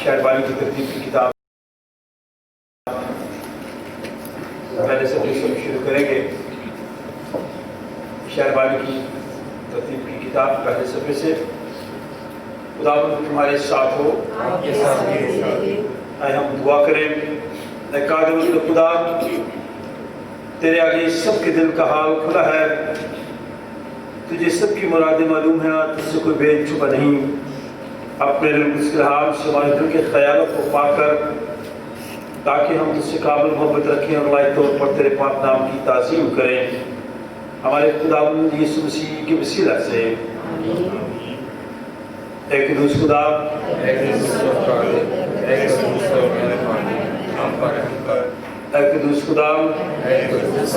شہربانی کی ترتیب کی کتاب پہلے صفحے سے شروع کریں گے. شہربانی کی ترتیب کی کتاب پہلے صفحے سے. خداوند تمہارے ساتھ ہو. آئے ہم دعا کریں. اے قادر خدا، تیرے آگے سب کے دل کا حال کھلا ہے. تجھے سب کی مرادیں معلوم ہیں اور تجھ سے کوئی بے چھپا نہیں. اپنے الہام سے ہمارے دل کے خیالوں کو پا کر تاکہ ہم تجھ سے قابل محبت رکھیں اور لائق طور پر تیرے پاک نام کی تعظیم کریں. ہمارے خداوند یسوع مسیح کے وسیلہ سے. اے قدوس خدا، اے قدوس خدا، اے قدوس خدا، اے قدوس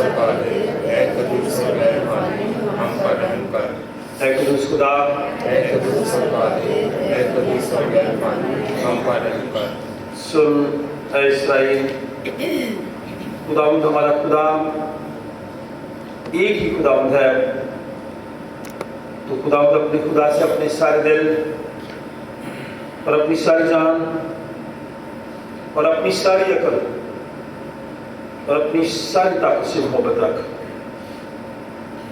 سن اے اسرائیل. خداوند ہمارا خدا ایک ہی خداوند ہے. تو خداوند اپنے خدا سے اپنے سارے دل اور اپنی ساری جان اور اپنی ساری عقل اور اپنی ساری طاقت سے محبت رکھ.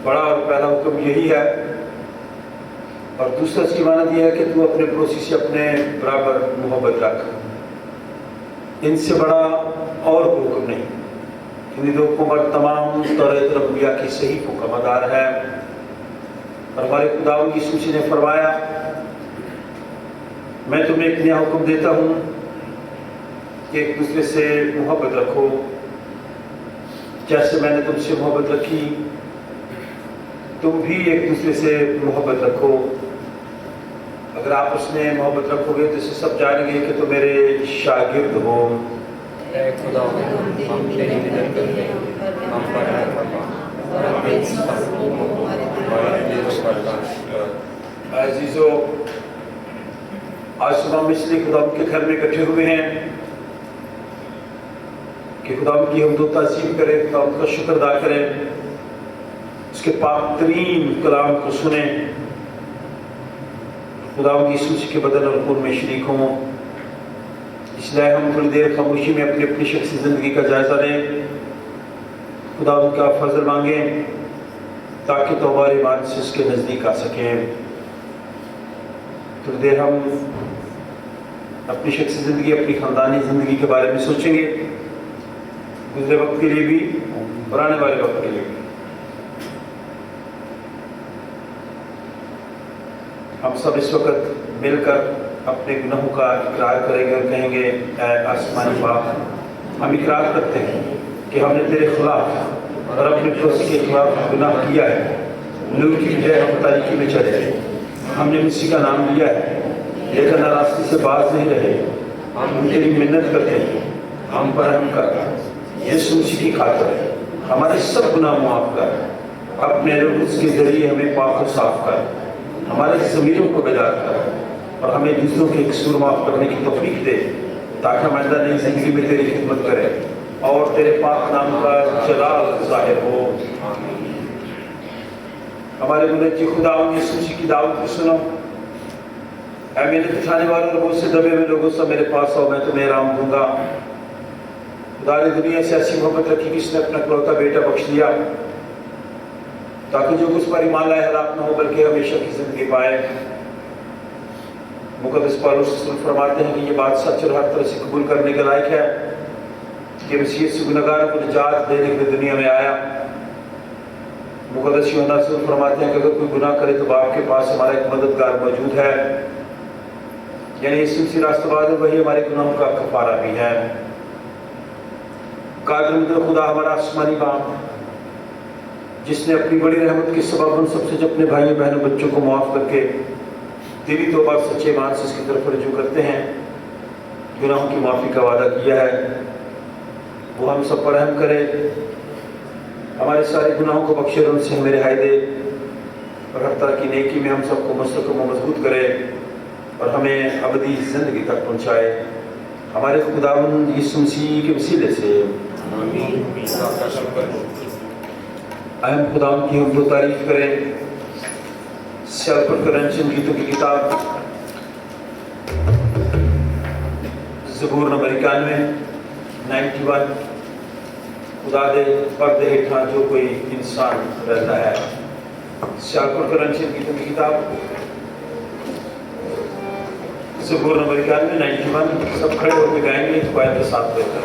بڑا اور پہلا حکم یہی ہے. اور دوسرا اس کی معنی یہ ہے کہ تو اپنے پڑوسی سے اپنے برابر محبت رکھ. ان سے بڑا اور کوئی حکم نہیں. ان دو حکم پر تمام توریت ربویہ کی صحیح حکم دار ہے. اور ہمارے خداوند یسوع مسیح نے فرمایا، میں تمہیں ایک نیا حکم دیتا ہوں کہ ایک دوسرے سے محبت رکھو. جیسے میں نے تم سے محبت رکھی تم بھی ایک دوسرے سے محبت رکھو. اگر آپ اس میں محبت رکھو گے تو اسے سب جانیں گے کہ تم میرے شاگرد ہو. اے خداوند، ہم تیری مدد کرتے ہیں، ہم پر رحم فرما اور اپنے عزیزو، آج صبح ہم اس لیے خداوند کے گھر میں اکٹھے ہوئے ہیں کہ خداوند کی حمد و تعظیم کریں، خداوند کا شکر ادا کریں، اس کے پاک ترین کلام کو سنیں، خداوند یسوع مسیح کے بدن اور خون میں شریک ہوں. اس لیے ہم تھوڑی دیر خاموشی میں اپنی اپنی شخصی زندگی کا جائزہ لیں، خداوند کا فضل مانگیں تاکہ توبہ ایمان سے اس کے نزدیک آ سکیں. تھوڑی دیر ہم اپنی شخصی زندگی، اپنی خاندانی زندگی کے بارے میں سوچیں گے، گزرے وقت کے لیے بھی اور آنے والے وقت کے لیے بھی. ہم سب اس وقت مل کر اپنے گناہوں کا اقرار کریں گے اور کہیں گے، اے آسمانی باپ، ہم اقرار کرتے ہیں کہ ہم نے تیرے خلاف اور اپنے پڑوسی کے خلاف گناہ کیا ہے. نور کی بجائے ہم تاریکی میں چلے. ہم نے مسیح کا نام لیا ہے لیکن ناراستی سے باز نہیں رہے. ہم تیری منت کرتے ہیں، ہم پر رحم کر. یسوع مسیح کی خاطر ہمارے سب گناہ معاف کر. اپنے روح کے ذریعے ہمیں پاک و صاف کر. ہمارے ضمیروں کو بیدار کر اور ہمیں دوسروں کے قصور معاف کرنے کی توفیق دے تاکہ ہم آئندہ نئی زندگی میں تیری خدمت کریں اور تیرے پاک نام کا جلال ظاہر ہو. ہمارے منجی خداوند یسوع مسیح کی دعوت کو سنو. اے میرے پچھانے والوں اور بہت سے دبے ہوئے لوگوں سے میرے پاس آؤ، میں تمہیں آرام دوں گا. خدا نے دنیا سے ایسی محبت رکھی کہ اس نے اپنا اکلوتا بیٹا بخش دیا تاکہ جو اس پر ایمان لائے ہلاک نہ ہو بلکہ ہمیشہ کی زندگی پائے. مقدس پالوس رسول فرماتے ہیں کہ یہ بات سچ اور ہر طرح سے قبول کرنے کے لائق ہے کہ مسیح سے گنہگاروں کو نجات دینے کے لیے دنیا میں آیا. مقدس یوحنا رسول فرماتے ہیں کہ اگر کوئی گناہ کرے تو باپ کے پاس ہمارا ایک مددگار موجود ہے، یعنی یسوع مسیح راست باز ہے، وہی ہمارے گناہوں کا کفارہ بھی ہے. قادر مطلب خدا ہمارا آسمانی باپ جس نے اپنی بڑی رحمت کے سبب ہم سب سے اپنے بھائیوں بہنوں بچوں کو معاف کر کے دلی توبہ سچے ایمان سے اس کی طرف رجوع کرتے ہیں، گناہوں کی معافی کا وعدہ کیا ہے. وہ ہم سب پر رحم کرے، ہمارے سارے گناہوں کو بخشے اور ان سے ہمیں رہائی دے اور ہر طرح کی نیکی میں ہم سب کو مستحکم و مضبوط کرے اور ہمیں ابدی زندگی تک پہنچائے. ہمارے خداوند یسوع مسیح کے وسیلے سے آمین. آئے ہم خداوند کی حمد و تعریف کریں. سیال پر کرنچن گیتوں کی کتاب ज़बूर नंबर 91 खुदा दे पर्दे हेठा जो कोई इंसान रहता है। सियालकोट करंची गीतों की किताब ज़बूर नंबर 91 सब खड़े होकर गाएंगे क्वायर के साथ बेहतर।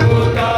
खुदा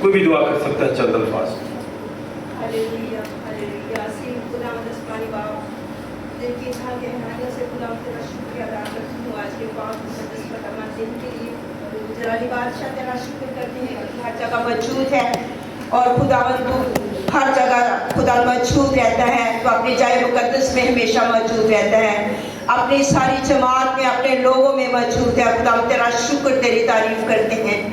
कोई भी दुआ कर सकता है चंद अल्फाज। हालेलुया हालेलुया सी खुदावंद आसमानी बाप जिनकी इच्छा के रहने से खुदावंद तेरा शुक्रिया अदा करती हूँ आज के पाक मुकद्दस फरमान दिन के लिए। जलाली बादशाह तेरा शुक्र करते हैं कि हर जगह मौजूद है और खुदावंद तू हर जगह खुदा मौजूद रहता है, तो अपनी जाए मुकद्दस में हमेशा मौजूद रहता है, अपनी सारी जमात में अपने लोगों में मौजूद है। खुदावंद तेरा शुक्र तेरी तारीफ करते हैं।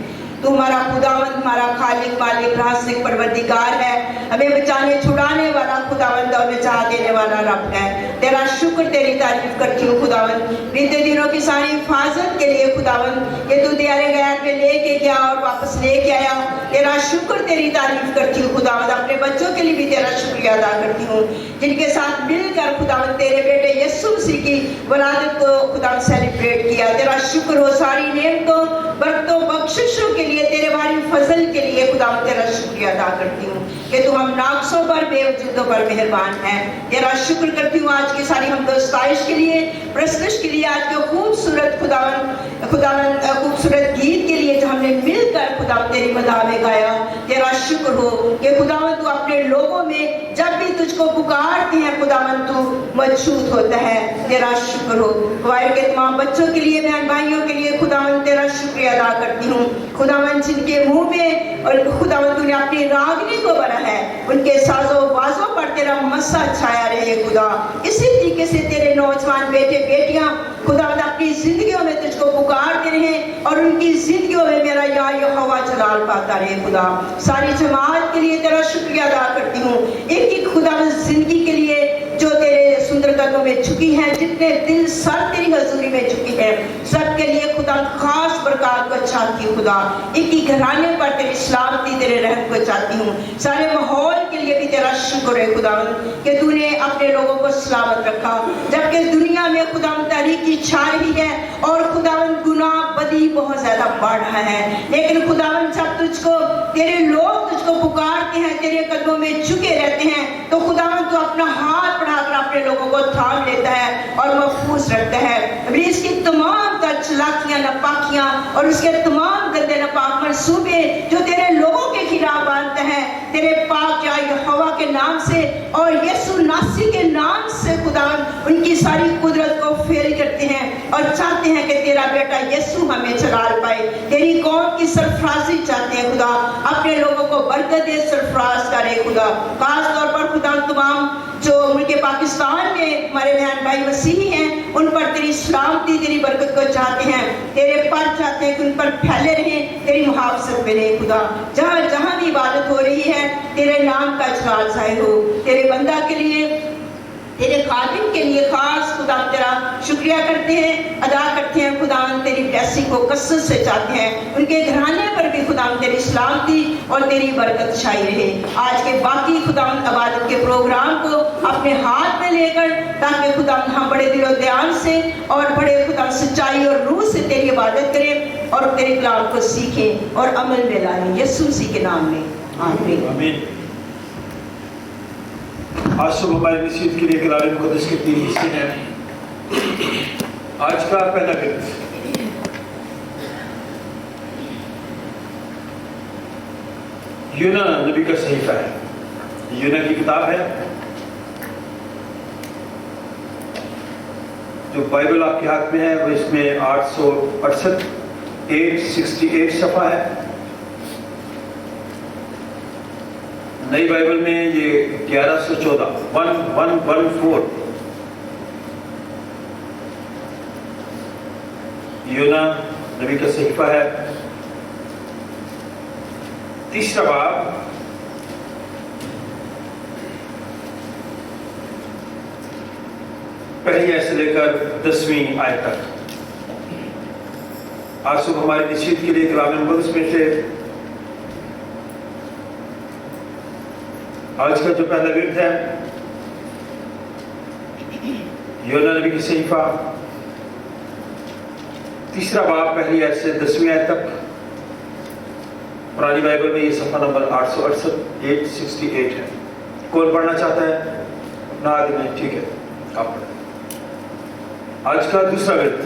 तू हमारा खुदावंद हमारा खालिक मालिक राज़िक परवरदिगार है, हमें बचाने छुड़ाने वाला खुदावंद और बचा देने वाला रब है। तेरा शुक्र तेरी तारीफ करती हूँ खुदावंद, बीते दिनों की सारी हिफाजत के लिए खुदावंद कि तू दियारे गैर में लेके गया और वापस लेके आया। तेरा शुक्र तेरी तारीफ करती हूँ खुदावंद। अपने बच्चों के लिए भी तेरा शुक्रिया अदा करती हूँ जिनके साथ मिलकर खुदावंद तेरे बेटे यीशु मसीह की वलादत को खुदावंद सेलिब्रेट किया। तेरा शुक्र हो सारी नेमतों बरकतों बख्शिशों के लिए, तेरे भारी फजल के लिए खुदावंद तेरा शुक्रिया अदा करती हूँ कि तू हम नाक़िसों पर बेवजूदों पर मेहरबान है। तेरा शुक्र करती हूँ आज की सारी हम दोस्ताइश के लिए, प्रस्तुत के लिए, आज के खूबसूरत खुदावंद खूबसूरत गीत के लिए जो हमने मिलकर खुदावंद तेरी मदाह में गाया। तेरा शुक्र हो कि खुदावंद तू अपने लोगों में जब भी तुझको पुकारते हैं खुदावंद तू मौजूद होता है। तेरा शुक्र हो। वायर के तमाम बच्चों के लिए, बहन भाइयों के लिए खुदावंद तेरा शुक्रिया अदा करती हूँ खुदावंद जिनके मुंह में और खुदावंद तूने अपनी रागनी को भरा है, उनके साजों बाजों पर तेरा मस्सा छाया रहे खुदा। इसी तरीके से तेरे नौजवान बेटे बेटियां खुदावंद अपनी जिंदगियों में तुझको पुकारते रहे और उनकी जिंदगियों में मेरा या यहोवा जलाल पाता रहे खुदा। सारी जमात के लिए तेरा शुक्रिया अदा करती हूँ, एक एक खुदावंद जिंदगी के लिए जो तेरे सुंदर कदमों में झुकी है, जितने दिल सर तेरी हजूरी में झुकी है, सबके लिए खुदा खास बरकत को चाहती हूँ खुदा। एक ही घराने पर तेरी सलामती तेरे रहम को चाहती हूँ। सारे माहौल के लिए भी तेरा शुक्र है खुदावंद कि तूने अपने लोगों को सलामत रखा, जबकि दुनिया में खुदावंद तारीकी छा रही है और खुदावंद गुनाह बदी बहुत ज्यादा बढ़ रहा है। लेकिन खुदावंद जब तुझको तेरे लोग तुझको पुकारते हैं, तेरे कदमों में झुके रहते हैं, तो खुदावंद तू अपना हाथ बढ़ाकर अपने लोगों को थाम लेता है और महफूज रखता है। इब्लीस की तमाम चलाकियां नापाकियां और उसके तमाम गंदे नापाक मंसूबे जो तेरे लोगों के खिलाफ बांधते हैं, तेरे पाक या यहोवा के नाम से और यीशु नासी के नाम से खुदावंद उनकी सारी कुदरत को फेल करते हैं और चाहते हैं कि तेरा بیٹا یسوع ہمیں چلال پائے. تیری قوم کی سرفرازی چاہتے ہیں خدا, اپنے لوگوں کو برکت دے, سرفراز کرے خدا. خاص طور پر خدا تمام جو ملک پاکستان میں ہمارے بہن بھائی مسیحی ہیں, ان پر تیری سلامتی, تیری برکت کو چاہتے ہیں, تیرے پر چاہتے ہیں کہ ان پر پھیلے رہیں, تیری محافظت میں رہے خدا. جہاں جہاں بھی عبادت ہو رہی ہے تیرے نام کا جلال ظاہر ہو. تیرے بندہ کے لیے, تیرے خادم کے لیے خاص خدا تیرا شکریہ کرتے ہیں, ادا کرتے ہیں خدا, تیری بلیسنگ کو کثرت سے چاہتے ہیں. ان کے گھرانے پر بھی خدا تیری سلامتی اور تیری برکت چھائی رہے. آج کے باقی خدا عبادت کے پروگرام کو اپنے ہاتھ میں لے کر, تاکہ خدا ہم بڑے دل و دھیان سے اور بڑے خدا سچائی اور روح سے تیری عبادت کریں اور تیرے کلام کو سیکھیں اور عمل میں لائیں, یسوع مسیح کے نام میں آمین. آمین. آج صبح ہماری نصیحت کے لیے کلام مقدس کے 3 حصے ہیں. آج کا پہلا گرد یونا نبی کا صحیفہ ہے. یونا کی کتاب ہے جو بائبل آپ کے ہاتھ میں ہے, وہ اس میں 868 صفحہ ہے. نئی بائبل میں یہ 1114 یونا نبی کا صحیفہ ہے. 3 باب پہلی آیت سے لے کر 10ویں آیت تک. آج صبح ہماری نصیحت کے لیے کلام مقدس میں سے آج کا جو پہلا ورد ہے یونا نبی کی صحیفہ 3 باب پہلی آیت سے 10ویں آیت تک. پرانی بائبل میں یہ صفحہ نمبر 868 ہے. کون پڑھنا چاہتا ہے؟ اپنا آدمی, ٹھیک ہے, آپ پڑھیں. آج کا دوسرا ورد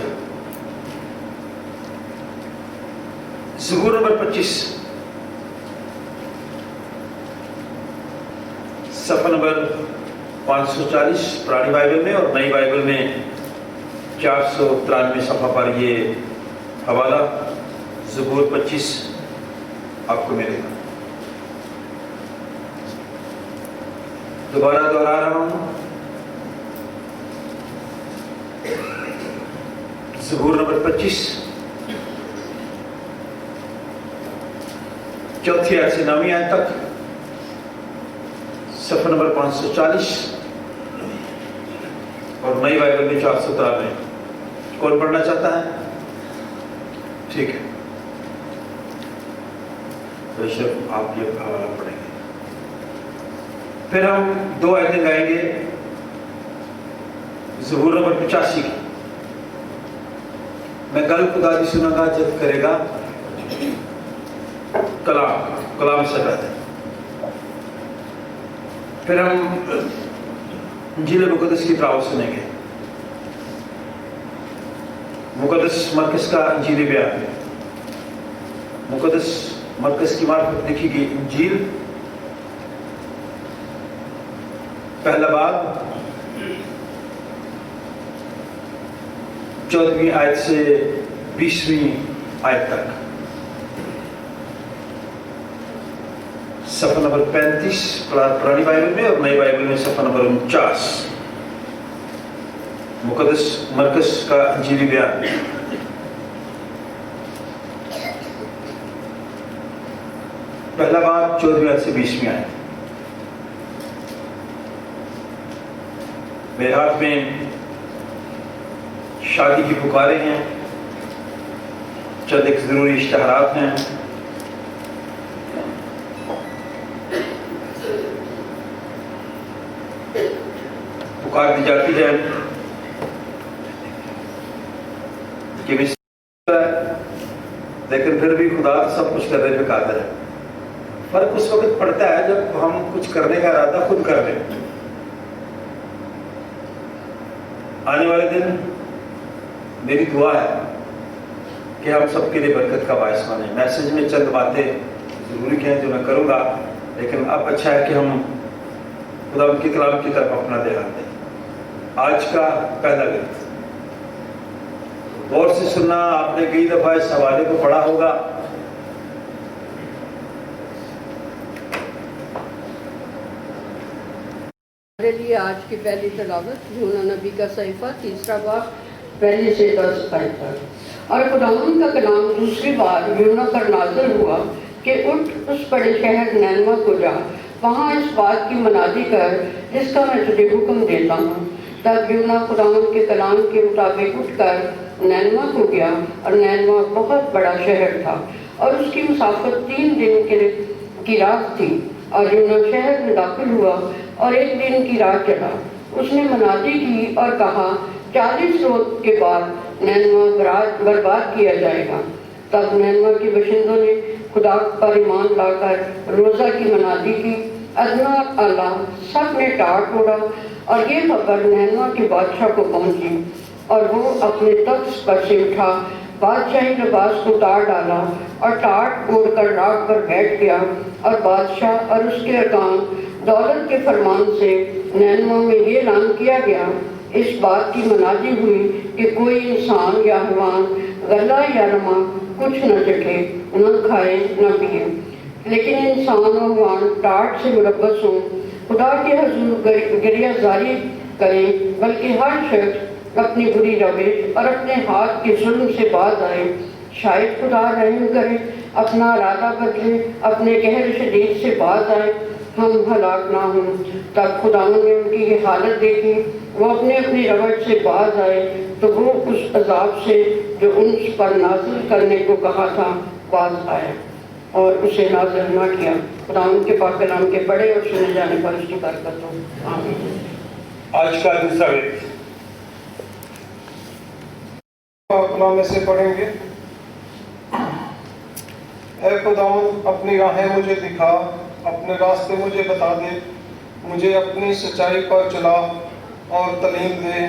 زبور نمبر 25 صفحہ نمبر 540 پرانی بائبل میں, اور نئی بائبل میں 493 صفحہ پر یہ حوالہ زبور 25 آپ کو ملے گا. دوبارہ دوہرا رہا ہوں, زبور نمبر 25 چوتھی آیت سے 9ویں آیت تک, صفحہ نمبر 540 اور نئی بائبل میں 493. کون پڑھنا چاہتا ہے؟ ٹھیک ہے, بے شک آپ یہ حوالہ پڑھیں گے. پھر ہم 2 آیتیں گائیں گے زبور نمبر 85 کی. میں گل خدا دی سنا گا جب کرے گا کلام سے پہلے. پھر ہم انجیل مقدس کی تلاوت سنیں گے. مقدس مرکز کا انجیلی بیان, مقدس مرکز کی معرفت لکھی گئی انجیل, پہلا باب 14ویں آیت سے 20ویں آیت تک, صفحہ نمبر 35 پرانی بائبل میں, اور نئی بائبل میں صفحہ نمبر 49. مقدس مرکز کا انجیلی بیان. پہلا باب 14ویں آیت سے 20ویں آیت. میرے ہاتھ میں شادی کی پکاریں ہیں, چند ایک ضروری اشتہارات ہیں. پکار دی جاتی ہے کہ لیکن پھر بھی خدا سب کچھ کرنے پہ قادر ہے. فرق اس وقت پڑتا ہے جب ہم کچھ کرنے کا ارادہ خود کر لیں. آنے والے دن میری دعا ہے کہ ہم سب کے لیے برکت کا باعث بنیں. میسج میں چند باتیں ضروری ہیں جو میں کروں گا, لیکن اب اچھا ہے کہ ہم خدا ان کے کلام کی طرف اپنا دھیان دیں. آج کا پہلا گرد गौर से सुनना। आपने कई दफा इस हवाले को पढ़ा होगा। हमारे लिए आज की पहली तलावत यूना नबी का सहीफा 3 बाब 1 से 10 तक। और खुदावंद का कलाम दूसरी बार यूना पर नाज़िल हुआ कि उठ उस बड़े शहर नैनवा को जा, वहाँ इस बात की मनादी कर जिसका मैं तुझे हुक्म देता हूँ। तब यूना खुदावंद के कलाम के मुताबिक उठकर नैनवा को गया, और नैनवा बहुत बड़ा शहर था और उसकी मुसाफत 3 दिन की रात थी। और यूना शहर में दाखिल हुआ और 1 दिन की रात चला। उसने मनादी की और कहा, 40 रोज के बाद नैनवा बर्बाद किया जाएगा। तब नैनवा के बशिंदों ने खुदा पर ईमान लाकर रोज़ा की मनादी की। अदना आला सब ने टाट उड़ा, और ये खबर नैनवा के बादशाह को पहुंची, और वो अपने तख्त पर से उठा, बादशाही लिबास को उतार डाला और टाट ओढ़कर राख पर बैठ गया। और बादशाह और उसके अरकान दौलत के फरमान से नैनवा में ये ऐलान किया गया, इस बात की मनादी हुई कि कोई इंसान या हैवान गला या रमा कुछ न चखे, न खाए न पिए, लेकिन इंसान और हैवान टाट से मुलव्वस हों, खुदा के हुजूर गिरिया जारी करें, बल्कि हर शख्स अपनी बुरी रविश और अपने हाथ के जुल्म से बाज आए। शायद खुदा रहम करे, अपना इरादा बदले, अपने कहर शदीद से बाज आए, हम हलाक ना हों। तब खुदावंद ने उनकी ये हालत देखी, वो अपने अपनी रवट से बाज आए, तो वो उस अजाब से जो उन पर नाजिल करने को कहा था बाज आया और उसे नाजिल ना किया। खुदावंद के पाक कलाम के पढ़े और सुने जाने पर उसकी बरकत हो। आमीन। आज का दूसरा वेद कलाम में से पढ़ेंगे। ऐ खुदावंद, अपनी राहें मुझे दिखा, अपने रास्ते मुझे बता दे, मुझे अपनी सच्चाई पर चला और तालीम दे,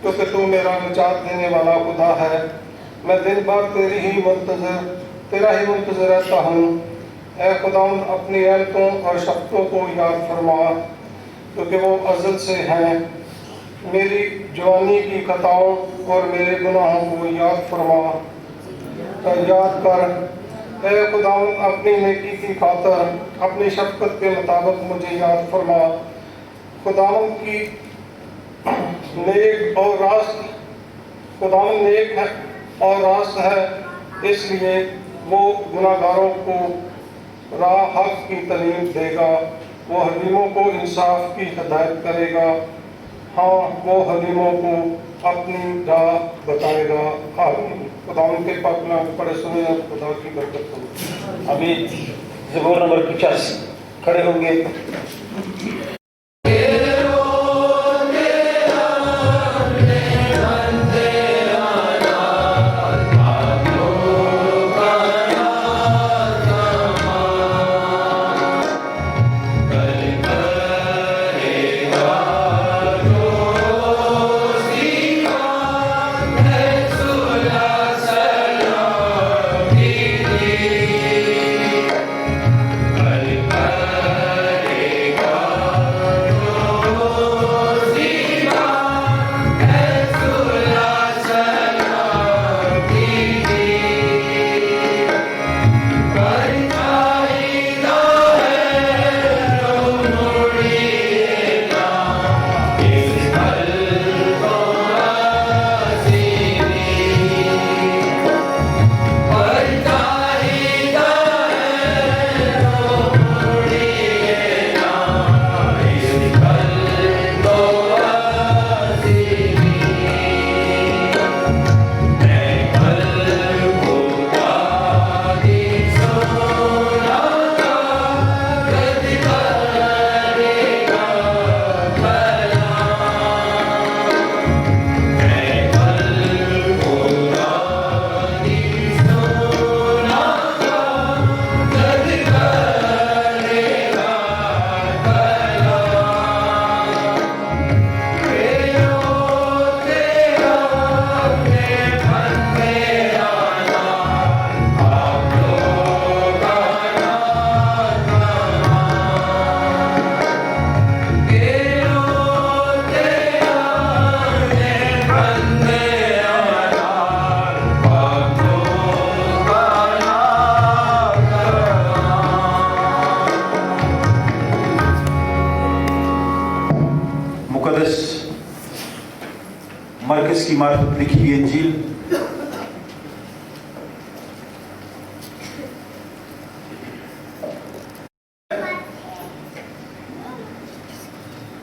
क्योंकि तू मेरा निजात देने वाला खुदा है। मैं दिन भर तेरा ही मुंतज़िर रहता हूँ। ऐ खुदावंद, अपनी रहमतों और शफ़क़तों को याद फरमा, क्योंकि वो अज़ल से हैं। मेरी जवानी की खताओं और मेरे गुनाहों को याद कर। ऐ खुदावंद, अपनी नेकी की खातर अपनी शफ़क़त के मुताबिक मुझे याद फरमा। खुदावंद की नेक और रास्त है, इसलिए वो गुनाहगारों को राह हक़ की तालीम देगा। वो हलीमों को इंसाफ की हिदायत करेगा। हाँ, वो हलीमों को अपनी राह बताएगा। आमीन। खुदावंद के पाक कलाम पढ़े सुने, खुदा की बरकत हो। अभी ज़बूर नंबर 85 खड़े होंगे। मरकज़ की मार्फत लिखी हुई इंजील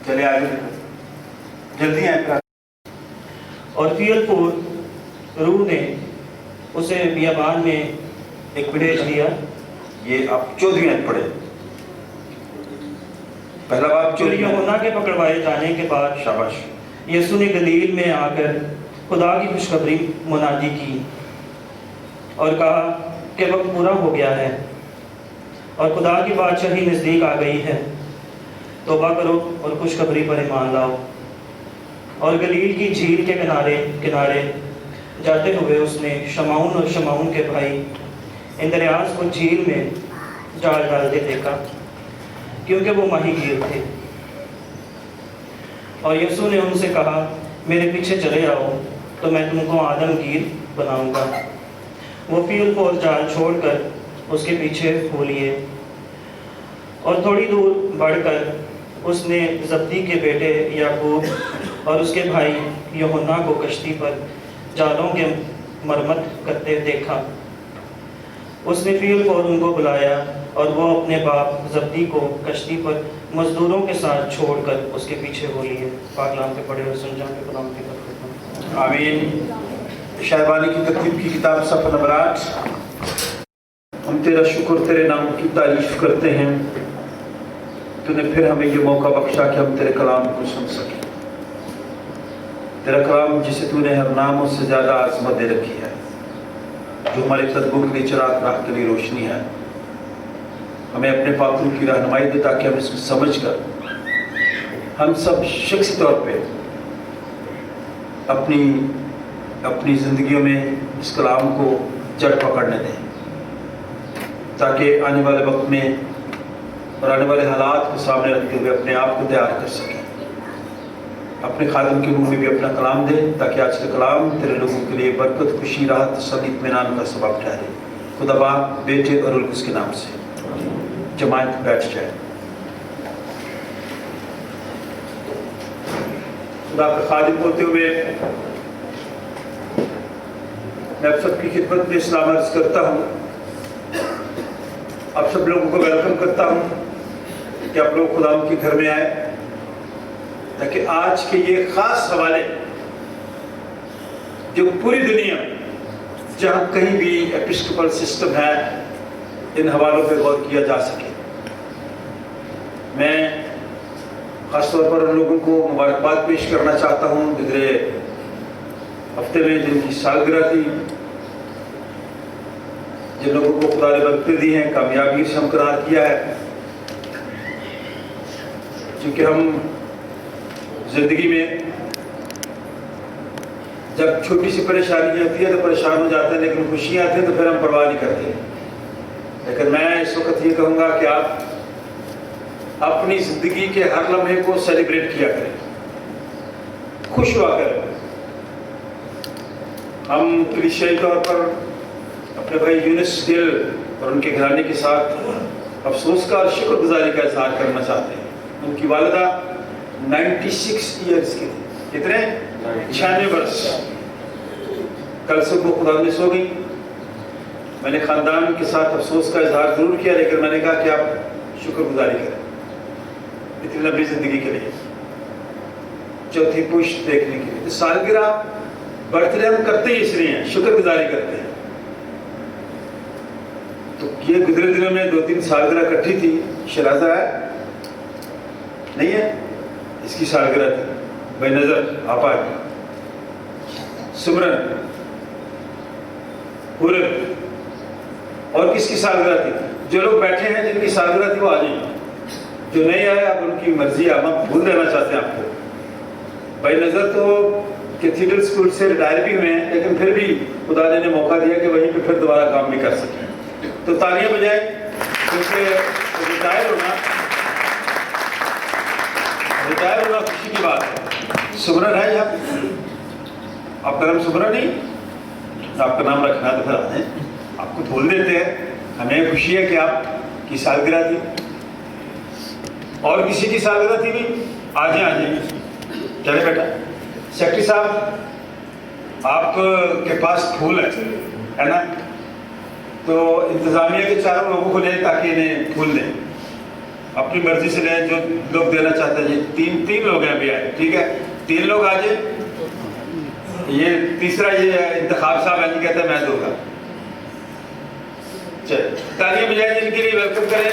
चले आगे जल्दी आए। और फियलपुर रूह ने उसे बियाबान में एक भेज दिया। ये आप 14वीं आयत पढ़े, पहला बाब जो 14वीं आयत। यूहन्ना के पकड़वाए जाने के बाद शाबाश। यीशु ने गलील में आकर खुदा की खुशखबरी मुनादी की और कहा कि वक्त पूरा हो गया है और खुदा की बादशाही नज़दीक आ गई है। तौबा करो और खुशखबरी पर ईमान लाओ। और गलील की झील के किनारे किनारे जाते हुए उसने शमाउन और शमाउन के भाई इंद्रियास को झील में जाल डालते देखा, क्योंकि वो माहीगीर थे। और यीशु ने उनसे कहा, मेरे पीछे चले आओ तो मैं तुमको आदमगीर बनाऊंगा। वो फियलपुर जाल छोड़कर उसके पीछे हो लिए और थोड़ी दूर बढ़कर उसने जब्दी के बेटे याकूब और उसके भाई यूहन्ना को कश्ती पर जालों के मरम्मत करते देखा। उसने फियलपुर उनको बुलाया और वो अपने बाप जब्दी को कश्ती पर मजदूरों के साथ छोड़कर उसके पीछे हो लिए। पाकलाम के पढ़े और सुन जान के कलाम की बरकत। आमीन। शायबानी की तरतीब की किताब सफ़ा नंबर 8। हम तेरा शुक्र, तेरे नाम की तारीफ करते हैं। तूने फिर हमें ये मौका बख्शा कि हम तेरे कलाम को सुन सकें। तेरा कलाम जिसे तूने हर नामों से ज़्यादा आज़मत दे रखी है, जो हमारे कदमों के लिए चिराग, राह के लिए रोशनी है। हमें अपने पाकों की रहनुमाई दे ताकि हम इसको समझ कर हम सब शख्सी तौर पे अपनी ज़िंदगियों में इस कलाम को जड़ पकड़ने दें, ताकि आने वाले वक्त में और आने वाले हालात को सामने रखते हुए अपने आप को तैयार कर सकें। अपने खादिम के मुंह में भी अपना कलाम दे, ताकि आज का कलाम तेरे लोगों के लिए बरकत, खुशी, राहत, तसल्ली, इत्मीनान का सबब ठहरे। खुदा बाप, बेटे और रुल के नाम से जमात बैठ जाए। खुदा का खादिम होते हुए मैं आप सबकी खिदमत में इस्लाम अर्ज करता हूँ। आप सब लोगों को वेलकम करता हूँ कि आप लोग खुदा के घर में आए, ताकि आज के ये ख़ास हवाले जो पूरी दुनिया में जहाँ कहीं भी एपिस्कोपल सिस्टम है, इन हवालों पर गौर किया जा सके। मैं ख़ास तौर पर उन लोगों को मुबारकबाद पेश करना चाहता हूँ गुज़रे हफ्ते में जिनकी सालगिरह थी, जिन लोगों को खुदा ने बरकतें दी हैं, कामयाबी से हमकरार किया है। क्योंकि हम ज़िंदगी में जब छोटी सी परेशानी होती है तो परेशान हो जाते हैं, लेकिन खुशियाँ आती हैं तो फिर हम परवाह नहीं करते। लेकिन मैं इस वक्त ये कहूँगा कि आप अपनी ज़िंदगी के हर लम्हे को सेलिब्रेट किया करें, खुश हुआ करें। हम क्लीशे तौर पर अपने भाई यूनिस गिल और उनके घराने के साथ अफसोस का और शुक्रगुजारी का इजहार करना चाहते हैं। उनकी वालिदा 96 ईयर्स की थी। कितने? 96 वर्ष। कल सुबह खुदा ने सो गई। मैंने ख़ानदान के साथ अफसोस का इजहार ज़रूर किया, लेकिन मैंने कहा कि आप शुक्रगुजारी करें इतनी लंबी ज़िंदगी के लिए, चौथी पुश्त देखने के लिए। तो सालगिरह, बर्थडे हम करते ही इसलिए हैं, शुक्रगुजारी करते हैं। तो ये गुजरे दिनों में 2-3 सालगिरह इकट्ठी थी। शराजा है नहीं है, इसकी सालगिरह थी। भाई नजर आपा, सुमरन, पूरब और किसकी सालगिरह थी? जो लोग बैठे हैं जिनकी सालगिरह थी वो आ जाएंगे, जो नहीं आए आप उनकी मर्जी, आप भूल देना चाहते हैं आपको। भाई नजर तो कैथीड्रल स्कूल से रिटायर भी हुए हैं, लेकिन फिर भी खुदा ने मौका दिया कि वहीं पे फिर दोबारा काम भी कर सकें। तो तालियां बजाएं, क्योंकि रिटायर होना खुशी की बात है। सुमरन है यहाँ, आपका नाम सुमरन नहीं, आपका नाम रखना तो फिर आते हैं, आपको बोल देते हैं। हमें खुशी है कि आपकी सालगिरह थी और किसी की सालगिरह थी भी। आ जाए चले बेटा। सेक्रेटरी साहब آپ کے پاس پھول ہے نا, تو انتظامیہ کے چاروں لوگوں کو لیں تاکہ انہیں پھول دیں, اپنی مرضی سے لیں جو لوگ دینا چاہتے ہیں. یہ تین لوگ ہیں ابھی آئے, ٹھیک ہے, 3 لوگ آ جائیں. یہ تیسرا یہ انتخاب صاحب ہے, کہتے ہیں میں دوں گا. چل تالیاں بجائیں جن کے لیے ویلکم کریں.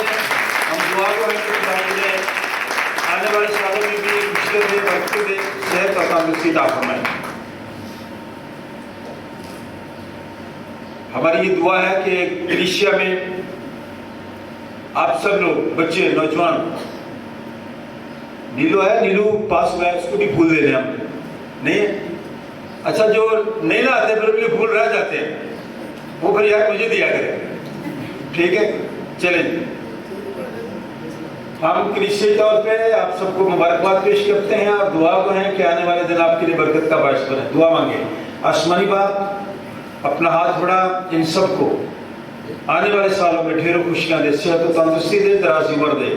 ہم دعا کو آنے والے سالوں میں بھی خوشیاں دے, برکتیں دے, صحت اور تندرستی عطا فرمائیں. ہماری یہ دعا ہے کہ کلیسیا میں آپ سب لوگ, بچے, نوجوان, نیلو ہے, نیلو پاس ہوا ہے, اس کو بھی پھول دے دیں ہم. نہیں ہے اچھا, جو نہیں لاتے پھر پھول رہ جاتے ہیں, وہ پھر یار مجھے دیا کرے, ٹھیک ہے. چلیں ہم کلیسیائی طور پہ آپ سب کو مبارکباد پیش کرتے ہیں اور دعا کو ہیں کہ آنے والے دن آپ کے لیے برکت کا باعث بنے. دعا مانگے. آسمانی باپ اپنا ہاتھ بڑھا, ان سب کو آنے والے سالوں میں ڈھیروں خوشیاں دے, صحت و تندرستی دے, دراز عمر دے.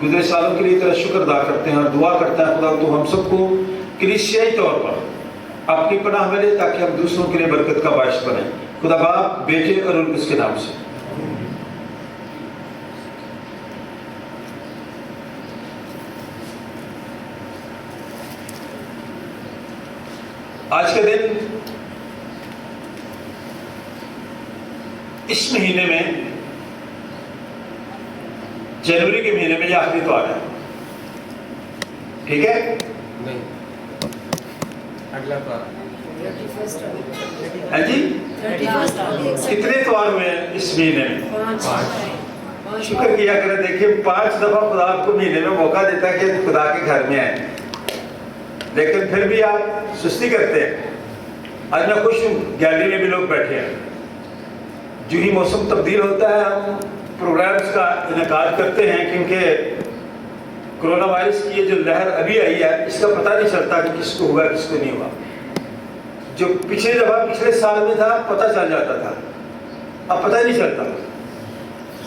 گزرے سالوں کے لیے تیرا شکر ادا کرتے ہیں اور دعا کرتے ہیں خدا تو ہم سب کو کلیسیائی طور پر اپنی پناہ میں لے تاکہ ہم دوسروں کے لیے برکت کا باعث بنیں. خدا باپ, بیٹے اور روح القدس کے نام سے. آج کا دن اس مہینے میں, جنوری کے مہینے میں یہ آخری اتوار ہے, ٹھیک ہے. نہیں, اگلا بار ہاں جی, کتنے اتوار ہوئے ہیں اس مہینے میں؟ شکر کیا کریں. دیکھیے 5 دفعہ خدا آپ کو مہینے میں موقع دیتا ہے کہ خدا کے گھر میں آئیں, لیکن پھر بھی آپ سستی کرتے ہیں. آج میں خوش ہوں, گیلری میں بھی لوگ بیٹھے ہیں. جو ہی موسم تبدیل ہوتا ہے ہم پروگرامز کا انعقاد کرتے ہیں, کیونکہ کرونا وائرس کی یہ جو لہر ابھی آئی ہے اس کا پتہ نہیں چلتا کہ کس کو ہوا کس کو نہیں ہوا. جو پچھلے دفعہ پچھلے سال میں تھا پتہ چل جاتا تھا, اب پتہ ہی نہیں چلتا.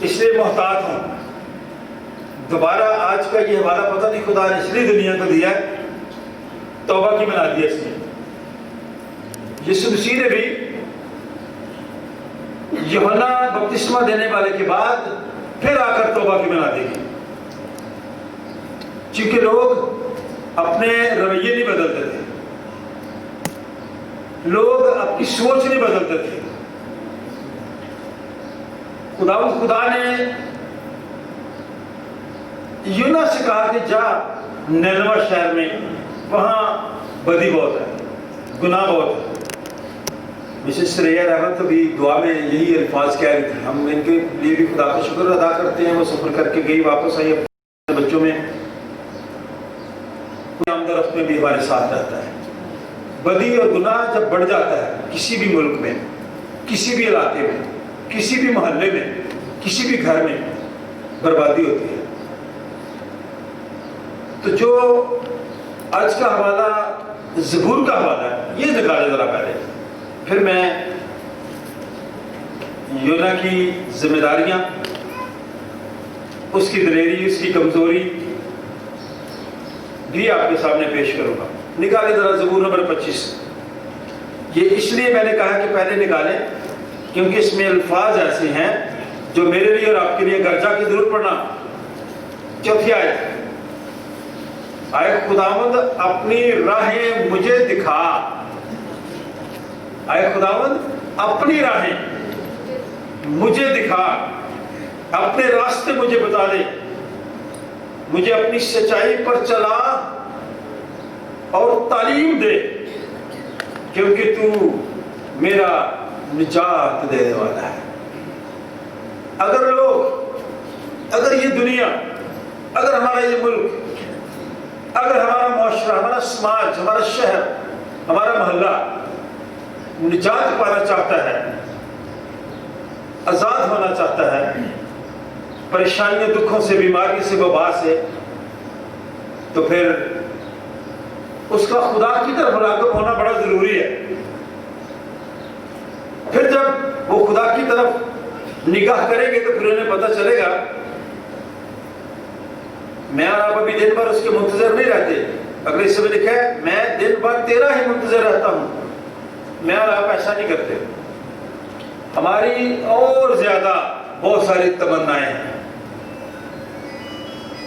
اس لیے محتاط ہوں. دوبارہ آج کا یہ حوالہ پتہ نہیں خدا نے اس لیے دنیا کو دیا ہے, توبہ کی بنا دیا اس نے. یسوع مسیح نے بھی یوحنا بپتسمہ دینے والے کے بعد پھر آ کر توبہ کی بنا دی, چونکہ لوگ اپنے رویے نہیں بدلتے تھے, لوگ اپنی سوچ نہیں بدلتے تھے. خدا نے یونا سے کہا کہ جا نینوہ شہر میں, وہاں بدی بہت ہے, گناہ بہت ہے. مسز سریہ رحمت بھی دعا میں یہی الفاظ کہہ رہی تھی. ہم ان کے لیے بھی خدا کا شکر ادا کرتے ہیں. وہ سفر کر کے گئی, واپس آئی اپنے بچوں میں. آمد و رفت میں بھی ہمارے ساتھ رہتا ہے. بدی اور گناہ جب بڑھ جاتا ہے کسی بھی ملک میں, کسی بھی علاقے میں, کسی بھی محلے میں, کسی بھی گھر میں, بربادی ہوتی ہے. تو جو آج کا حوالہ زبور کا حوالہ ہے, یہ نکالے ذرا پہلے, پھر میں یونا کی ذمہ داریاں, اس کی دلیری, اس کی کمزوری بھی آپ کے سامنے پیش کروں گا. نکالے ذرا زبور نمبر 25. یہ اس لیے میں نے کہا کہ پہلے نکالیں کیونکہ اس میں الفاظ ایسے ہیں جو میرے لیے اور آپ کے لیے گرجا کی ضرورت پڑنا. 4 آیت, آئے خداوند اپنی راہیں مجھے دکھا. آئے خداوند اپنی راہیں مجھے دکھا, اپنے راستے مجھے بتا دے, مجھے اپنی سچائی پر چلا اور تعلیم دے, کیونکہ تو میرا نجات دینے والا ہے. اگر لوگ, اگر یہ دنیا, اگر ہمارا یہ ملک, اگر ہمارا معاشرہ, ہمارا سماج, ہمارا شہر, ہمارا محلہ نجات پانا چاہتا ہے, آزاد ہونا چاہتا ہے پریشانیوں, دکھوں سے, بیماری سے, وبا سے, تو پھر اس کا خدا کی طرف راغب ہونا بڑا ضروری ہے. پھر جب وہ خدا کی طرف نگاہ کریں گے تو پھر انہیں پتہ چلے گا. میں اور آپ ابھی دن بھر اس کے منتظر نہیں رہتے. اگلے حصے میں لکھا ہے میں دن بھر تیرا ہی منتظر رہتا ہوں. میں اور آپ ایسا نہیں کرتے. ہماری اور زیادہ بہت ساری تمنائیں ہیں.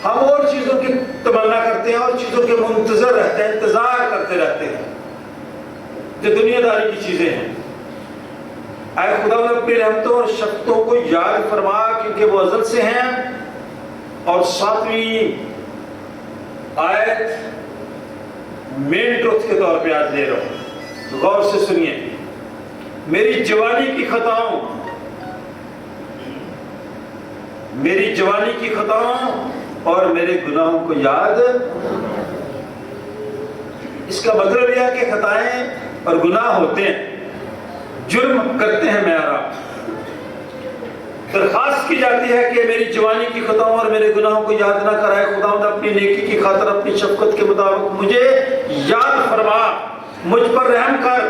ہم اور چیزوں کی تمنا کرتے ہیں اور چیزوں کے منتظر رہتے ہیں, انتظار کرتے رہتے ہیں جو دنیا داری کی چیزیں ہیں. اے خدا اپنی رحمتوں اور شفقتوں کو یاد فرما کیونکہ وہ ازل سے ہیں. اور 7ویں آیت مین ٹروتھ کے طور پہ آج لے رہا ہوں, غور سے سنیے. میری جوانی کی خطاؤں اور میرے گناہوں کو یاد. اس کا مطلب یہ ہے کہ خطائیں اور گناہ ہوتے ہیں, جرم کرتے ہیں. میں اور آپ درخواست کی جاتی ہے کہ میری جوانی کی خطاؤں اور میرے گناہوں کو یاد نہ کرائے. خداوند اپنی نیکی کی خاطر اپنی شفقت کے مطابق مجھے یاد فرما, مجھ پر رحم کر.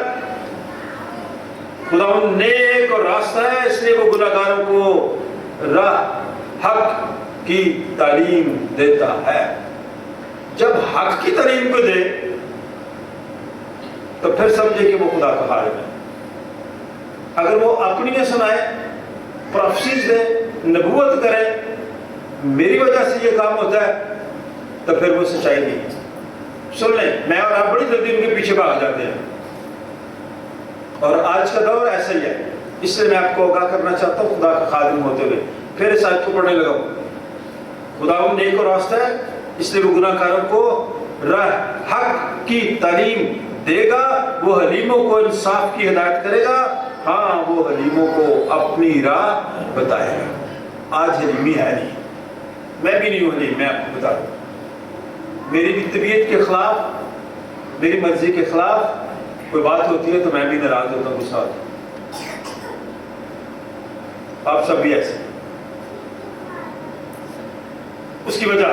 خداوند نیک اور راستہ ہے, اس لیے وہ گناہگاروں کو راہ حق کی تعلیم دیتا ہے. جب حق کی تعلیم کو دے تو پھر سمجھے کہ وہ خدا کا خادم ہے. اگر وہ اپنی میں سنائے, پروفیسیز دے, نبوت کرے, میری وجہ سے یہ کام ہوتا ہے, تو پھر وہ سچائی نہیں ہے. سن لیں, میں اور آپ بڑی جلدی ان کے پیچھے بھاگ جاتے ہیں, اور آج کا دور ایسا ہی ہے. اس لیے میں آپ کو آگاہ کرنا چاہتا ہوں خدا کا خادم ہوتے ہوئے. پھر اس آیت کو پڑھنے لگا ہوں. خداوند نیک اور راستہ ہے, اس لیے وہ گناہ کاروں کو راہ حق کی تعلیم دے گا. وہ حلیموں کو انصاف کی ہدایت کرے گا. ہاں, وہ حلیموں کو اپنی راہ بتائے گا. آج حلیمی ہے نہیں, میں بھی نہیں ہوں حلیم. میں آپ کو بتا دوں, میری بھی طبیعت کے خلاف, میری مرضی کے خلاف کوئی بات ہوتی ہے تو میں بھی ناراض ہوتا ہوں, غصہ ہوتا ہوں. آپ سب بھی ایسے. اس کی وجہ,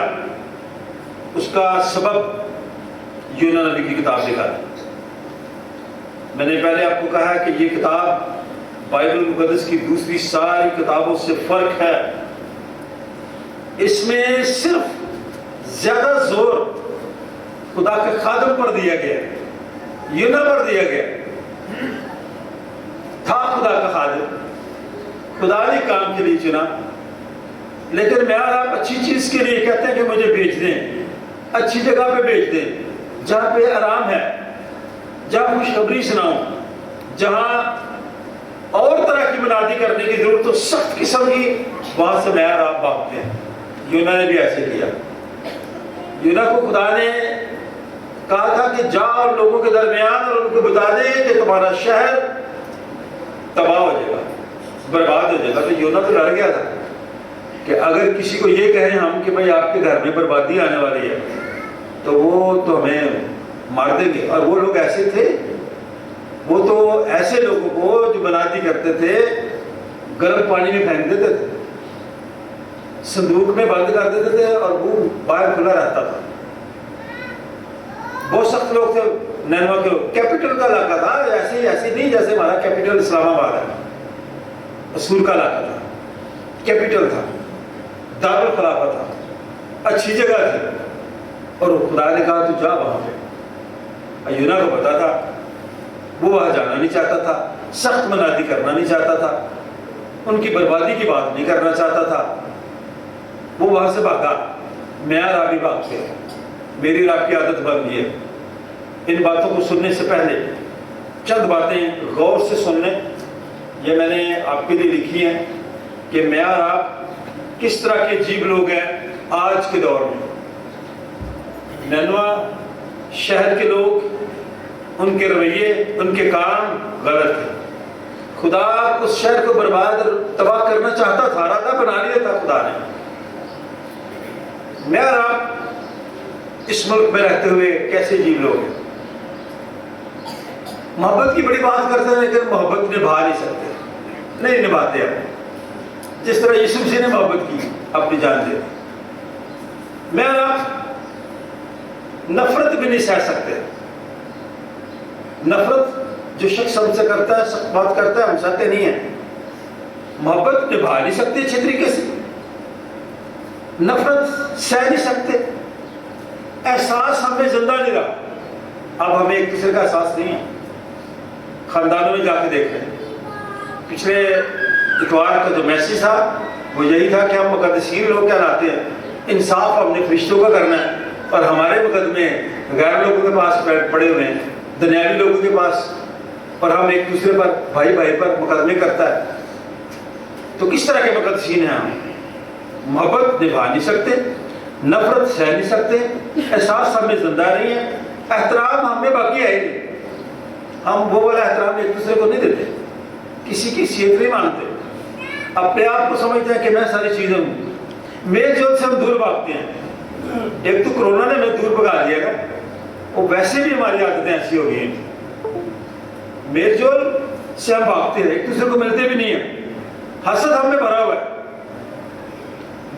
اس کا سبب یونا نبی کی کتاب لکھا ہے. میں نے پہلے آپ کو کہا کہ یہ کتاب بائبل مقدس کی دوسری ساری کتابوں سے فرق ہے. اس میں صرف زیادہ زور خدا کے خادم پر دیا گیا, یونا پر دیا گیا. تھا خدا کا خادم, خدا نے کام کے لیے چنا, لیکن میں اور آپ اچھی چیز کے لیے کہتے ہیں کہ مجھے بھیج دیں, اچھی جگہ پہ بھیج دیں, جہاں پہ آرام ہے, جہاں خوشخبری سناؤں, جہاں اور طرح کی منادی کرنے کی ضرورت ہو, سخت قسم کی, وہاں سے میں اور آپ بھاگتے ہیں. یونا نے بھی ایسے کیا. یونا کو خدا نے کہا تھا کہ جاؤ لوگوں کے درمیان اور ان کو بتا دے کہ تمہارا شہر تباہ ہو جائے گا, برباد ہو جائے گا. تو یونا تو ڈر گیا تھا کہ اگر کسی کو یہ کہیں ہم کہ بھائی آپ کے گھر میں بربادی آنے والی ہے تو وہ تو ہمیں مار دیں گے. اور وہ لوگ ایسے تھے, وہ تو ایسے لوگوں کو جو منادی کرتے تھے گرم پانی میں پھینک دیتے تھے, صندوق میں بند کر دیتے تھے اور وہ باہر کھلا رہتا تھا. بہت سخت لوگ تھے. نینوا کے لوگ, کیپٹل کا علاقہ تھا, ایسے نہیں جیسے ہمارا کیپٹل اسلام آباد ہے. اصول کا علاقہ تھا, کیپٹل تھا, دارالخلافہ تھا, اچھی جگہ تھی. اور خدا نے کہا تو جا وہاں پہ. یونا کو پتا تھا, وہ وہاں جانا نہیں چاہتا تھا, سخت منادی کرنا نہیں چاہتا تھا, ان کی بربادی کی بات نہیں کرنا چاہتا تھا. وہ وہاں سے بھاگا. میں اور آپ بھی بھاگتے ہیں. میری اور آپ کی عادت بن گئی ہے. ان باتوں کو سننے سے پہلے چند باتیں غور سے سن لیں. یہ میں نے آپ کے لیے لکھی ہیں کہ میں اور آپ کس طرح کے عجیب لوگ ہیں آج کے دور میں. نینوا شہر کے لوگ, ان کے رویے, ان کے کام غلط ہیں. خدا اس شہر کو برباد تباہ کرنا چاہتا تھا, ارادہ بنا لیا تھا خدا نے. میں اور آپ اس ملک میں رہتے ہوئے کیسے عجیب لوگ ہیں. محبت کی بڑی بات کرتے ہیں لیکن محبت نبھا نہیں سکتے, نہیں نبھاتے آپ. جس طرح یسوع مسیح نے محبت کی, اپنی جان دے. میں اور آپ نفرت بھی نہیں سہ سکتے. نفرت جو شخص ہم سے کرتا ہے, سخت بات کرتا ہے, ہم سہتے نہیں ہیں. محبت نبھا نہیں سکتے اچھے طریقے سے, نفرت سہ نہیں سکتے. احساس ہمیں زندہ نہیں رہا. اب ہمیں ایک دوسرے کا احساس نہیں ہے. ख़ानदानों में जाके देख रहे हैं। पिछले इतवार का जो मैसेज था वो यही था कि हम मुक़द्दसीन लोग कहलाते हैं, इंसाफ हमने फरिश्तों का करना है, और हमारे मुकदमे गैर लोगों के पास पड़े हुए हैं, दुनियावी लोगों के पास, और हम एक दूसरे पर, भाई भाई पर मुकदमे करता है। तो किस तरह के मुक़द्दसीन हैं हम? मोहब्बत निभा नहीं सकते, नफरत सह नहीं सकते, एहसास हमें जिंदा नहीं है, एहतराम हमें बाकी है ही नहीं। हम वो वाला एहतराम एक दूसरे को नहीं देते, किसी की हैसियत नहीं मानते, अपने आप को समझते हैं कि मैं सारी चीज़ें हूँ। मेल जोल से हम दूर भागते हैं। एक तो कोरोना ने हमें दूर भगा दिया था, वो वैसे भी हमारी आदतें ऐसी हो गई हैं, मेल जोल से हम भागते हैं, एक दूसरे को मिलते भी नहीं है, हसद हम में भरा हुआ है,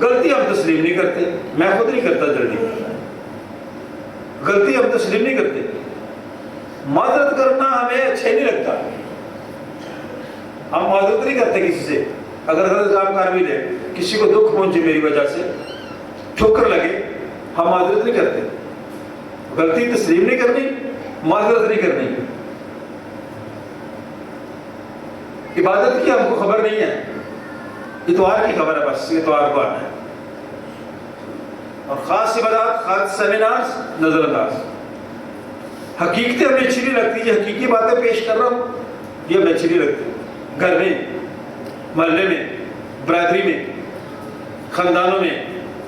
गलती हम तस्लीम नहीं करते, मैं खुद नहीं करता जल्दी, गलती हम तस्लीम नहीं करते, मादरत करना हमें अच्छा नहीं लगता, हम मादरत नहीं करते किसी से। अगर गलत काम कर भी दे, किसी को दुख पहुंचे मेरी वजह से, ठोकर लगे, हम मादरत नहीं करते, गलती तस्लीम नहीं करनी, मादरत नहीं करनी। इबादत की हमको खबर नहीं है, इतवार की खबर है, बस इतवार को आना है, और खास इबादत, खास सेमिनार्स नजरअंदाज। हकीकतें हमें अच्छी नहीं लगती, ये हकीकी बातें पेश कर रहा हूँ, ये हमें अच्छी नहीं लगती। घर में, मोहल्ले में, बरादरी में, खानदानों में,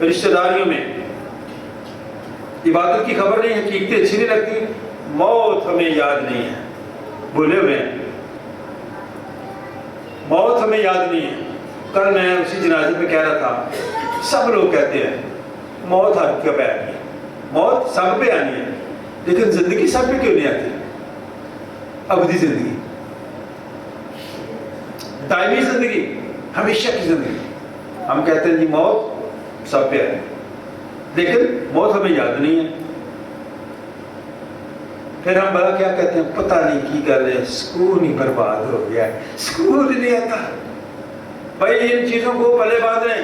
रिश्तेदारियों में इबादत की खबर नहीं, हकीकतें अच्छी नहीं लगती, मौत हमें याद नहीं है, बोले हुए हैं, मौत हमें याद नहीं है। कल मैं उसी जनाजे में कह रहा था, सब लोग कहते हैं मौत हर कब आएगी, मौत सब पे आनी है, लेकिन जिंदगी सब पे क्यों नहीं आती? अवधि जिंदगी, दायमी जिंदगी, हमेशा की जिंदगी, हम कहते हैं जी मौत सब पे है, लेकिन मौत हमें याद नहीं है। फिर हम बड़ा क्या कहते हैं, पता नहीं की गल है, सुकून ही बर्बाद हो गया, सुकून नहीं आता। भाई इन चीजों को पले बांध लें,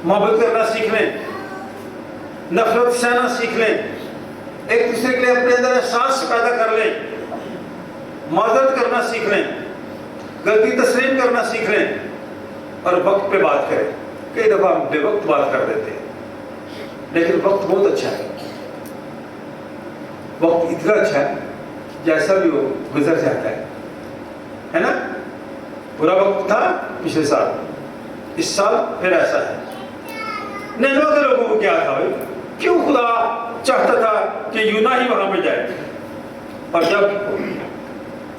मोहब्बत करना सीख लें, नफरत सहना सीख लें, एक दूसरे के लिए अपने अंदर एहसास पैदा कर लें, मदद करना सीख लें, गलती तस्लीम करना सीख लें, और वक्त पे बात करें। कई दफा हम बेवक्त बात कर देते हैं, लेकिन वक्त बहुत अच्छा है, वक्त इतना अच्छा है, जैसा भी हो गुजर जाता है ना? पूरा वक्त था पिछले साल, इस साल फिर ऐसा है। नैनवा के लोगों को क्या था भाई, क्यों खुदा चाहता था कि यूना ही वहां पे जाए, और जब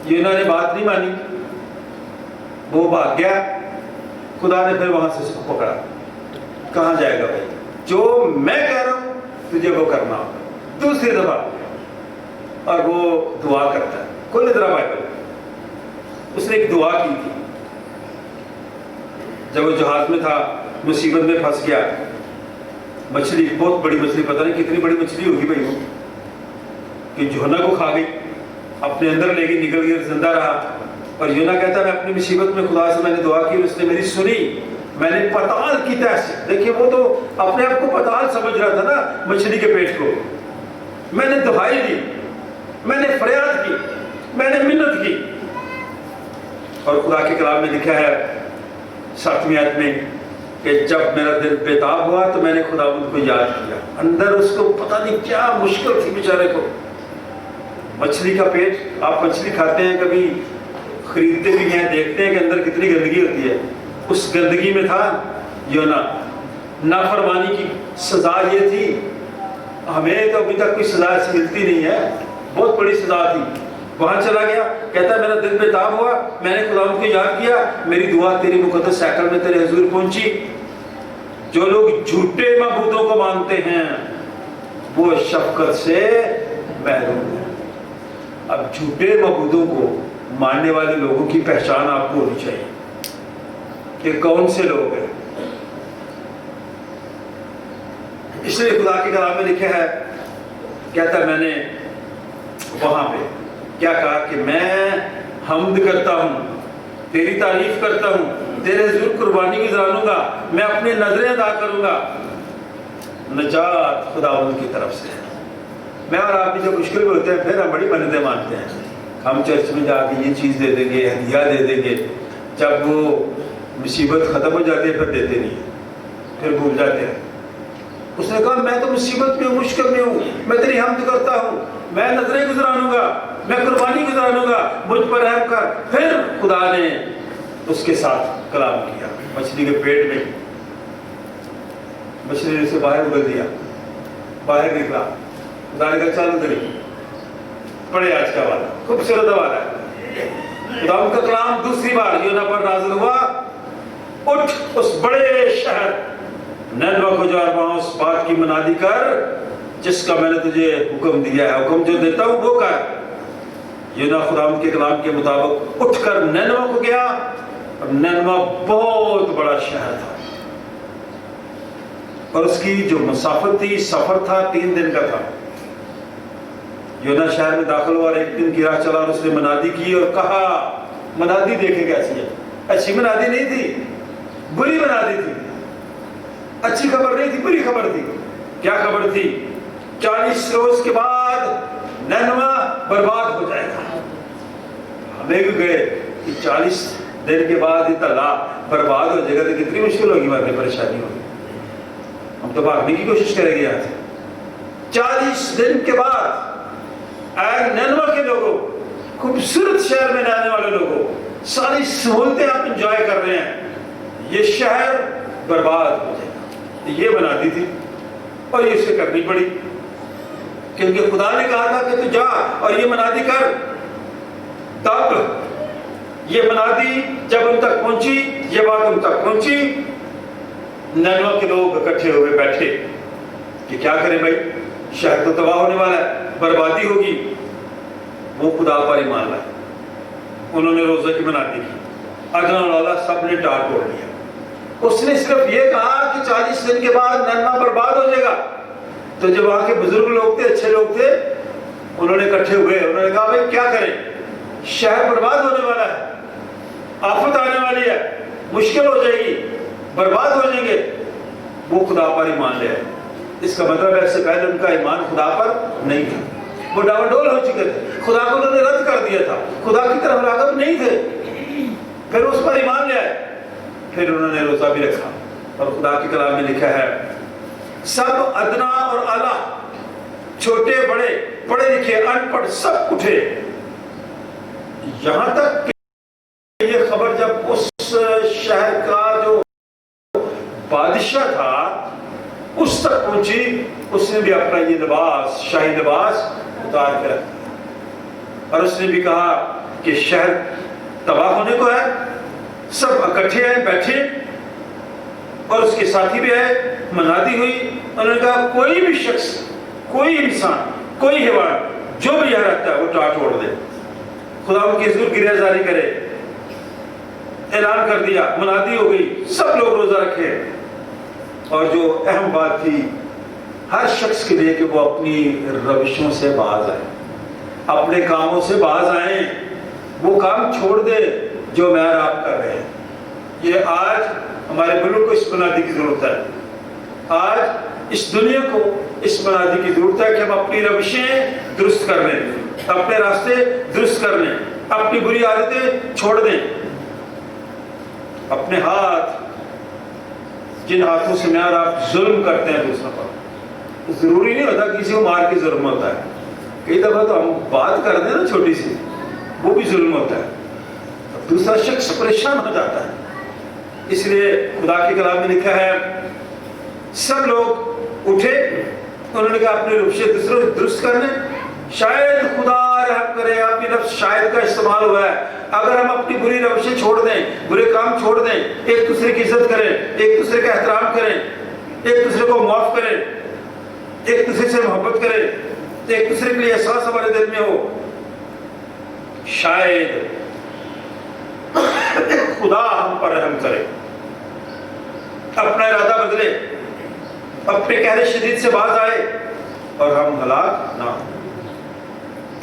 यूना ने बात नहीं मानी, वो भाग गया, खुदा ने फिर वहां से उसको पकड़ा। कहां जाएगा भाई, जो मैं कह रहा हूं तुझे वो करना होगा। दूसरी दफा, और वो दुआ करता है, खोल जरा बाइबल, उसने एक दुआ की थी जब वो जहाज में था, मुसीबत में फंस गया, मछली, बहुत बड़ी मछली, पता नहीं कितनी बड़ी मछली होगी भाई वो, कि यूना को खा गई, अपने अंदर ले गई, निकल गई, जिंदा रहा। और यूना कहता है मैं अपनी मुसीबत में खुदा से मैंने दुआ की, उसने मेरी सुनी, मैंने पताल की तैसे, देखिए वो तो अपने आप को पताल समझ रहा था ना मछली के पेट को, मैंने दुहाई दी, मैंने फरियाद की, मैंने मिन्नत की। और खुदा के कलाम में लिखा है 7वीं आयत में कि जब मेरा दिल बेताब हुआ तो मैंने खुदा को याद किया। अंदर उसको पता नहीं क्या मुश्किल थी बेचारे को, मछली का पेट, आप मछली खाते हैं कभी, खरीदते भी हैं, देखते हैं कि अंदर कितनी गंदगी होती है, उस गंदगी में था यूना। नाफरमानी की सजा ये थी, हमें तो अभी तक कोई सजा ऐसी मिलती नहीं है, बहुत बड़ी सजा थी। वहां चला गया, कहता मेरा दिल बेताब हुआ, मैंने खुदा को याद किया, मेरी दुआ तेरी मुकद्दस साइकिल में तेरे हुजूर पहुंची। जो लोग झूठे मबूदों को मानते हैं वो शफकत से महरूम है। अब झूठे मबूदों को मानने वाले लोगों की पहचान आपको होनी चाहिए कि कौन से लोग हैं। इसलिए खुदा के कलाम में लिखा है, कहता है मैंने वहां पे क्या कहा कि मैं हम्द करता हूं, तेरी तारीफ करता हूं, तेरे हुजूर कुर्बानी गुजारूंगा, मैं अपनी नजरें अदा करूंगा। नजात खुदावंद की तरफ से है। मैं और आप भी जब मुश्किल में होते हैं फिर हम बड़ी मन्नतें मानते हैं, हम चर्च में जाके ये चीज़ दे देंगे, हदिया दे देंगे, जब वो मुसीबत ख़त्म हो जाती है फिर देते नहीं है, फिर भूल जाते हैं। उसने कहा मैं तो मुसीबत में हूँ, मुश्किल में हूँ, मैं तेरी हमद करता हूँ, मैं नजरें गुजरानूंगा, मैं कुर्बानी गुजरानूंगा, मुझ पर रहम कर। फिर खुदा ने उसके साथ कलाम किया मछली के पेट में, मछली ने उसे बाहर उगल दिया, बाहर निकला, खुदा ने कहा चल उधर पढ़े आज का वाला, खूबसूरत वाला है। खुदा का कलाम दूसरी बार यूना पर नाज़िल हुआ, उठ उस बड़े शहर निनवे को जा और वहां उस बात की मनादी कर जिसका मैंने तुझे हुक्म दिया है, हुक्म जो देता हूं वो कर। यूना खुदा के कलाम के मुताबिक उठकर निनवे को गया, और निनवे बहुत बड़ा शहर था, और उसकी जो मुसाफिर थी, सफर था 3 दिन का था। यूना शहर में दाखिल हुआ और एक दिन की राह चला और उसने मनादी की और कहा, मनादी देखे कैसी है, अच्छी मनादी नहीं थी, बुरी मनादी थी, अच्छी खबर नहीं थी, बुरी खबर थी। क्या खबर थी? 40 रोज के बाद निनवे बर्बाद हो जाएगा। हमें भी गए कि 40 दिन के बाद ये तला बर्बाद हो जाएगा तो कितनी मुश्किल होगी, हमारी परेशानी होगी, हम तो भागने की कोशिश करेंगे यहाँ से। 40 दिन के बाद निनवे के लोगों, खूबसूरत शहर में रहने वाले लोगों, सारी सहूलतें आप एंजॉय कर रहे हैं, ये शहर बर्बाद हो जाएगा। ये बनाती थी और ये उसे करनी पड़ी, क्योंकि खुदा ने कहा था कि तू जा और ये मनादी कर। तब ये मनादी जब उन तक पहुंची, ये बात उन तक पहुंची, निनवे के लोग इकट्ठे हुए बैठे कि क्या करें भाई, शहर तो तबाह होने वाला है, बर्बादी होगी। वो खुदा पर ईमान लाए, उन्होंने रोजे की मनादी की, अदना वाला सब ने टाल तोड़ लिया। उसने सिर्फ ये कहा कि 40 दिन के बाद निनवे बर्बाद हो जाएगा। तो जब वहां के बुजुर्ग लोग थे, अच्छे लोग थे, उन्होंने इकट्ठे हुए, उन्होंने कहा भाई क्या करें, शहर बर्बाद होने वाला है, आफत आने वाली है, मुश्किल हो जाएगी, बर्बाद हो जाएंगे। वो खुदा पर ईमान ले आए। इसका मतलब है इससे पहले उनका ईमान खुदा पर नहीं था, वो डावाडोल हो चुके थे, खुदा को उन्होंने रद्द कर दिया था, खुदा की तरफ राग़िब नहीं थे। फिर उस पर ईमान ले आए, फिर उन्होंने रोजा भी रखा। और खुदा के कलाम में लिखा है, सब अदना और आला, छोटे बड़े, पढ़े लिखे अनपढ़, सब उठे। यहां तक कि ये खबर जब उस शहर का जो बादशाह था उस तक पहुंची, उसने भी अपना ये लिबास, शाही लिबास उतार कर रखा, और उसने भी कहा कि शहर तबाह होने को है। सब इकट्ठे हैं, बैठे, और उसके साथी भी है। मनादी हुई, उन्होंने कहा कोई भी शख्स, कोई इंसान, कोई हैवान जो भी यहाँ रहता है वो टाट छोड़ दे, खुदा उनकी हुजूर की रज़ामंदी करे। ऐलान कर दिया, मनादी हो गई, सब लोग रोजा रखे। और जो अहम बात थी हर शख्स के लिए कि वो अपनी रविशों से बाज आए, अपने कामों से बाज आए, वो काम छोड़ दे जो मैं और आप कर रहे हैं। ये आज हमारे मुल्क को इस बुनियादी की जरूरत है, आज इस दुनिया को इस बुनियादी की जरूरत है कि हम अपनी रविशें दुरुस्त कर लें, अपने रास्ते दुरुस्त कर लें, अपनी बुरी आदतें छोड़ दें। अपने हाथ, जिन हाथों से मैं और आप जुल्म करते हैं दूसरों पर, जरूरी नहीं होता किसी को मार के जुल्म होता है, कई दफा तो हम बात कर दें ना छोटी सी, वो भी जुल्म होता है, दूसरा शख्स परेशान हो जाता है। इसलिए खुदा के कलाम में लिखा है, सब लोग उठे, उन्होंने कहा अपने रविशें दूसरों को दुरुस्त करने, शायद खुदा रहम करे। आपकी लफ्ज शायद का इस्तेमाल हुआ है। अगर हम अपनी बुरी रविशें छोड़ दें, बुरे काम छोड़ दें, एक दूसरे की इज्जत करें, एक दूसरे का एहतराम करें, एक दूसरे को माफ करें, एक दूसरे से मोहब्बत करें, एक दूसरे के लिए एहसास हमारे दिल में हो, शायद खुदा हम पर रहम करे, अपना इरादा बदले, अपने कहरे शदीद से बाज आए और हम हलाक ना हो।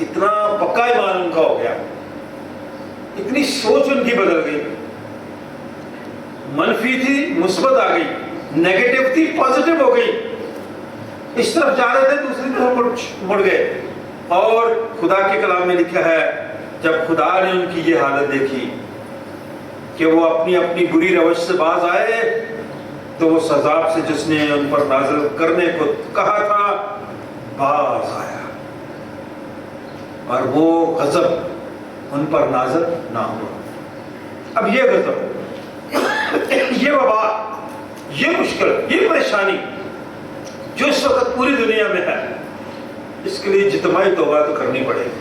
इतना पक्का ईमान उनका हो गया, इतनी सोच उनकी बदल गई, मनफी थी मुस्बत आ गई, नेगेटिव थी पॉजिटिव हो गई। इस तरफ जा रहे थे, दूसरी तरफ मुड़ गए। और खुदा के कलाम में लिखा है, जब खुदा ने उनकी ये हालत देखी कि वो अपनी अपनी बुरी रवश से बाज आए, तो वो सजाब से जिसने उन पर नाज़िल करने को कहा था बाज आया, और वो गज़ब उन पर नाज़िल ना हुआ। अब ये गज़ब, ये वबा, ये मुश्किल, ये परेशानी जो इस वक्त पूरी दुनिया में है, इसके लिए इज्तिमाई तौबा तो करनी पड़ेगी।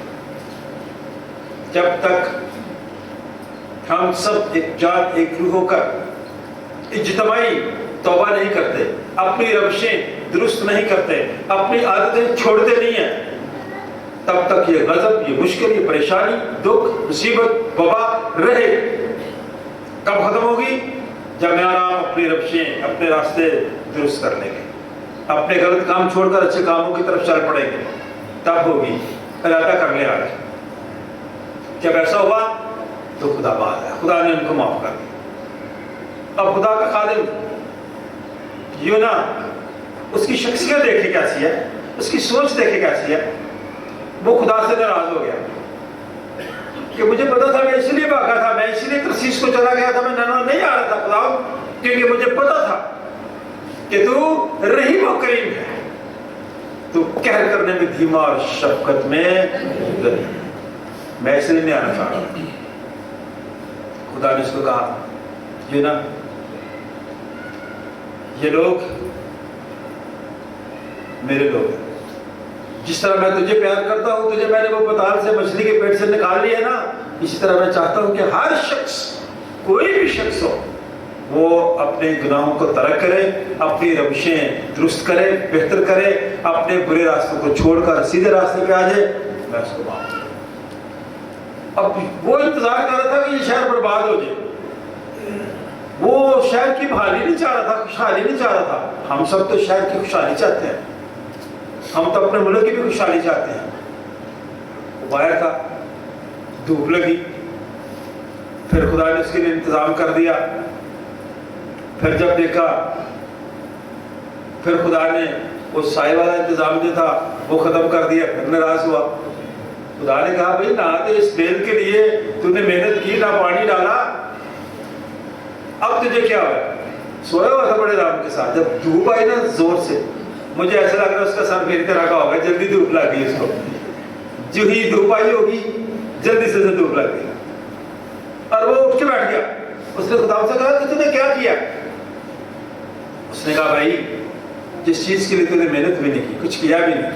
जब तक हम सब एक जात एक रूह होकर इज्तिमाई तौबा नहीं करते, अपनी रवशें दुरुस्त नहीं करते, अपनी आदतें छोड़ते नहीं हैं, तब तक ये गजब, ये मुश्किल, ये परेशानी, दुख, मुसीबत, वबा रहे। कब खत्म होगी? जब मैं और आप अपनी रवशें, अपने रास्ते दुरुस्त कर लेंगे, अपने गलत काम छोड़कर अच्छे कामों की तरफ चल पड़ेंगे, तब होगी। इरादा कर ले आज। जब ऐसा हुआ तो खुदा बात है, खुदा ने उनको माफ कर दिया। अब खुदा का खादिम यूना, उसकी शख्सियत देखे कैसी है, उसकी सोच देखे कैसी है। वो खुदा से नाराज हो गया कि मुझे पता था, मैं इसलिए भागा था, मैं इसलिए तरसीस को चला गया था, मैं नैनवा नहीं आ रहा था खुदा, क्योंकि मुझे पता था कि तू रहीम और करीम है, तू कहर करने में धीमा और शफकत में, मैं इसलिए नहीं आना चाह रहा। खुदा ने उसको कहा, ये ना, ये लोग मेरे लोग हैं। जिस तरह मैं तुझे प्यार करता हूं, तुझे मैंने वो पताल से मछली के पेट से निकाल लिया ना, इसी तरह मैं चाहता हूं कि हर शख्स, कोई भी शख्स हो, वो अपने गुनाहों को तर्क करे, अपनी रविशें दुरुस्त करे, बेहतर करे, अपने बुरे रास्तों को छोड़कर सीधे रास्ते पे आ जाए। मैं उसको माफ करूं। अब वो इंतजार कर रहा था कि ये शहर बर्बाद हो जाए, वो शहर की बहाली नहीं चाह रहा था, खुशहाली नहीं चाह रहा था। हम सब तो शहर की खुशहाली चाहते हैं, हम तो अपने मुल्क की भी खुशहाली चाहते हैं। वो बाहर था, धूप लगी, फिर खुदा ने उसके लिए इंतजाम कर दिया। फिर जब देखा, फिर खुदा ने वो साए वाला इंतजाम जो था वो खत्म कर दिया, फिर नाराज हुआ। खुदा ने कहा, भाई ना तो इस बेल के लिए तूने मेहनत की, ना पानी डाला, अब तुझे क्या हुआ? सोया हुआ था बड़े आराम के साथ। जब धूप आई ना जोर से, मुझे ऐसा लग रहा है उसका सर मेरी तरह का होगा, जल्दी धूप लग गई उसको। जो ही धूप आई होगी, जल्दी से धूप लग गई, और वो उठ के बैठ गया। उसने खुदा से कहा कि तूने क्या किया? उसने कहा, भाई जिस चीज के लिए तूने मेहनत भी नहीं की, कुछ किया भी नहीं,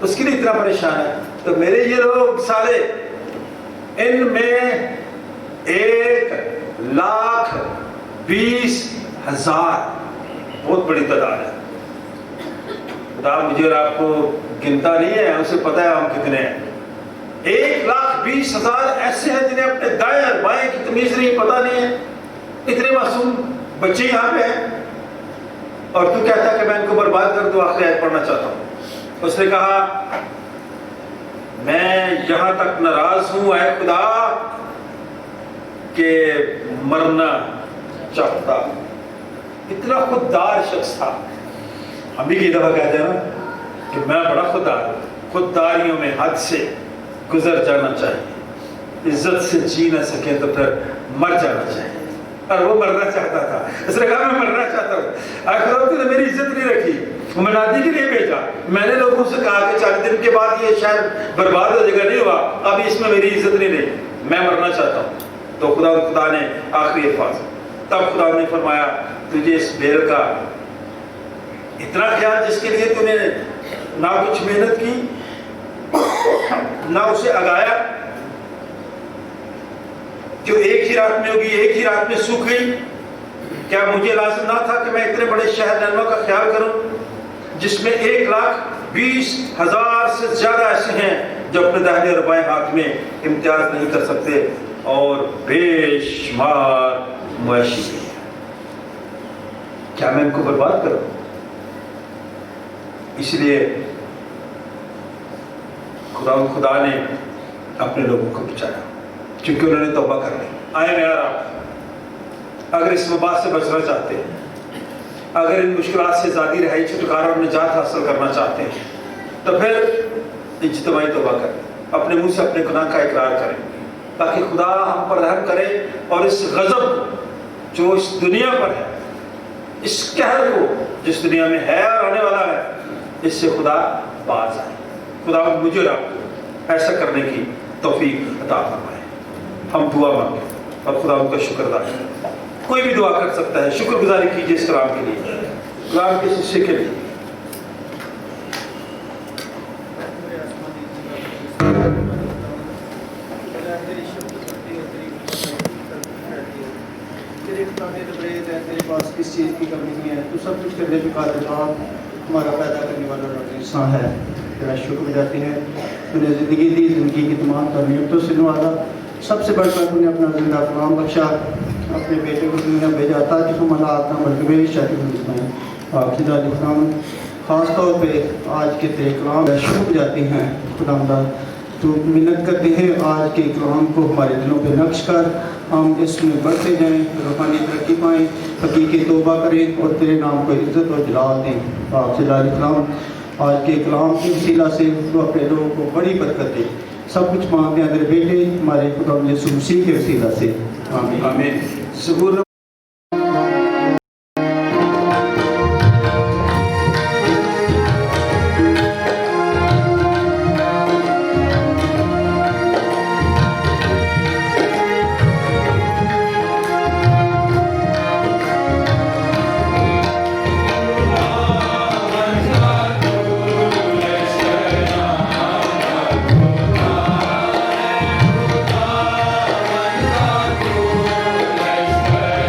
उसके लिए इतना परेशान है, तो मेरे ये लोग सारे, इनमें 1,20,000 बहुत बड़ी तादाद है। खुदा मुझे और आपको गिनता नहीं है, उसे पता है हम कितने हैं। 1,20,000 ऐसे हैं जिन्हें अपने दाएं और बाएं की तमीज नहीं, पता नहीं है। इतने मासूम बच्चे यहाँ पे हैं, और तू कहता है कि मैं इनको बर्बाद कर दूं। आखिरी आयत पढ़ना चाहता हूँ। उसने कहा, मैं यहां तक नाराज हूं ऐ खुदा के मरना चाहता। इतना खुददार शख्स था। हम भी कई दफा कहते हैं ना कि मैं बड़ा खुददार हूं। खुददारियों में हद से गुजर जाना चाहिए, इज्जत से जी ना सके तो फिर मर जाना चाहिए। और वो मरना चाहता था। उसने कहा, मैं मरना चाहता हूँ। आखिर तूने मेरी इज्जत नहीं रखी, मनादी के लिए भेजा। मैंने लोगों से कहा कि 40 दिन के बाद ये शहर बर्बाद हो जाएगा, नहीं हुआ, अब इसमें मेरी इज्जत नहीं रही, मैं मरना चाहता हूँ। तो खुदा ने आखिरी अल्फाज, तब खुदा ने फरमाया, तुझे इस बेल का इतना ख्याल, जिसके लिए तूने ना कुछ मेहनत की, ना उसे अगाया, जो एक ही रात में होगी, एक ही रात में सूख गई। क्या मुझे लाजिम ना था कि मैं इतने बड़े शहर नैनवा का ख्याल करूं, जिसमें 1,20,000 से ज्यादा ऐसे हैं जो अपने दाहिने और बाएं हाथ में इम्तियाज नहीं कर सकते, और बेशुमार मुआशी है। क्या मैं इनको बर्बाद करूं? इसलिए खुदा ने अपने लोगों को बचाया, क्योंकि उन्होंने तौबा कर ली। आए मैं आप अगर इस वबा से बचना चाहते हैं, अगर इन मुश्किलात से ज़ादी रहाई, छुटकारा और निजात हासिल करना चाहते हैं, तो फिर इज्तिमाई तौबा करें, अपने मुंह से अपने गुनाह का इकरार करें, ताकि खुदा हम पर रहम करे और इस गज़ब जो इस दुनिया पर है, इस कहर को जिस दुनिया में है और आने वाला है, इससे खुदा बाज आए। खुदा मुझे और आपको ऐसा करने की तौफीक अता फरमाए। हम दुआ मांगे और खुदा उनका शुक्र अदा करें। कोई भी दुआ कर सकता है, शुक्रगुजारी कीजिए इस कलाम के लिए, कलाम के शिष्य के लिए। तेरे पास किस चीज़ की कमी नहीं है, तू सब कुछ करने के काबिल हमारा पैदा करने वाला इंसान है। तेरा शुक्र जाती है, तूने ज़िंदगी दी, ज़िंदगी की तमाम तरनीमतों से नवाजा। सबसे बढ़कर तूने अपना जिंदा कलाम बख्शा, अपने बेटे को दुनिया भेजा ताकि तुम अल्लाह आत्मा बल्कि ख़ास तौर पे आज के तेरे कलाम शुक्र जाती हैं। खुदा तो मिन्नत करते हैं आज के कलाम को हमारे दिलों पे नक्श कर, हम इसमें बढ़ते जाएं, रूहानी तरक्की पाएँ, हकीकी तौबा करें और तेरे नाम को इज़्ज़त और जलाल दें। आपसे कलाम आज के कलाम के वसीला से तो अपने लोगों को बड़ी बरकत दे। सब कुछ मांगते हैं तेरे बेटे हमारे खुदा यीशु मसीह के वसीला से, आमीन। आमीन। ज़बूर Let's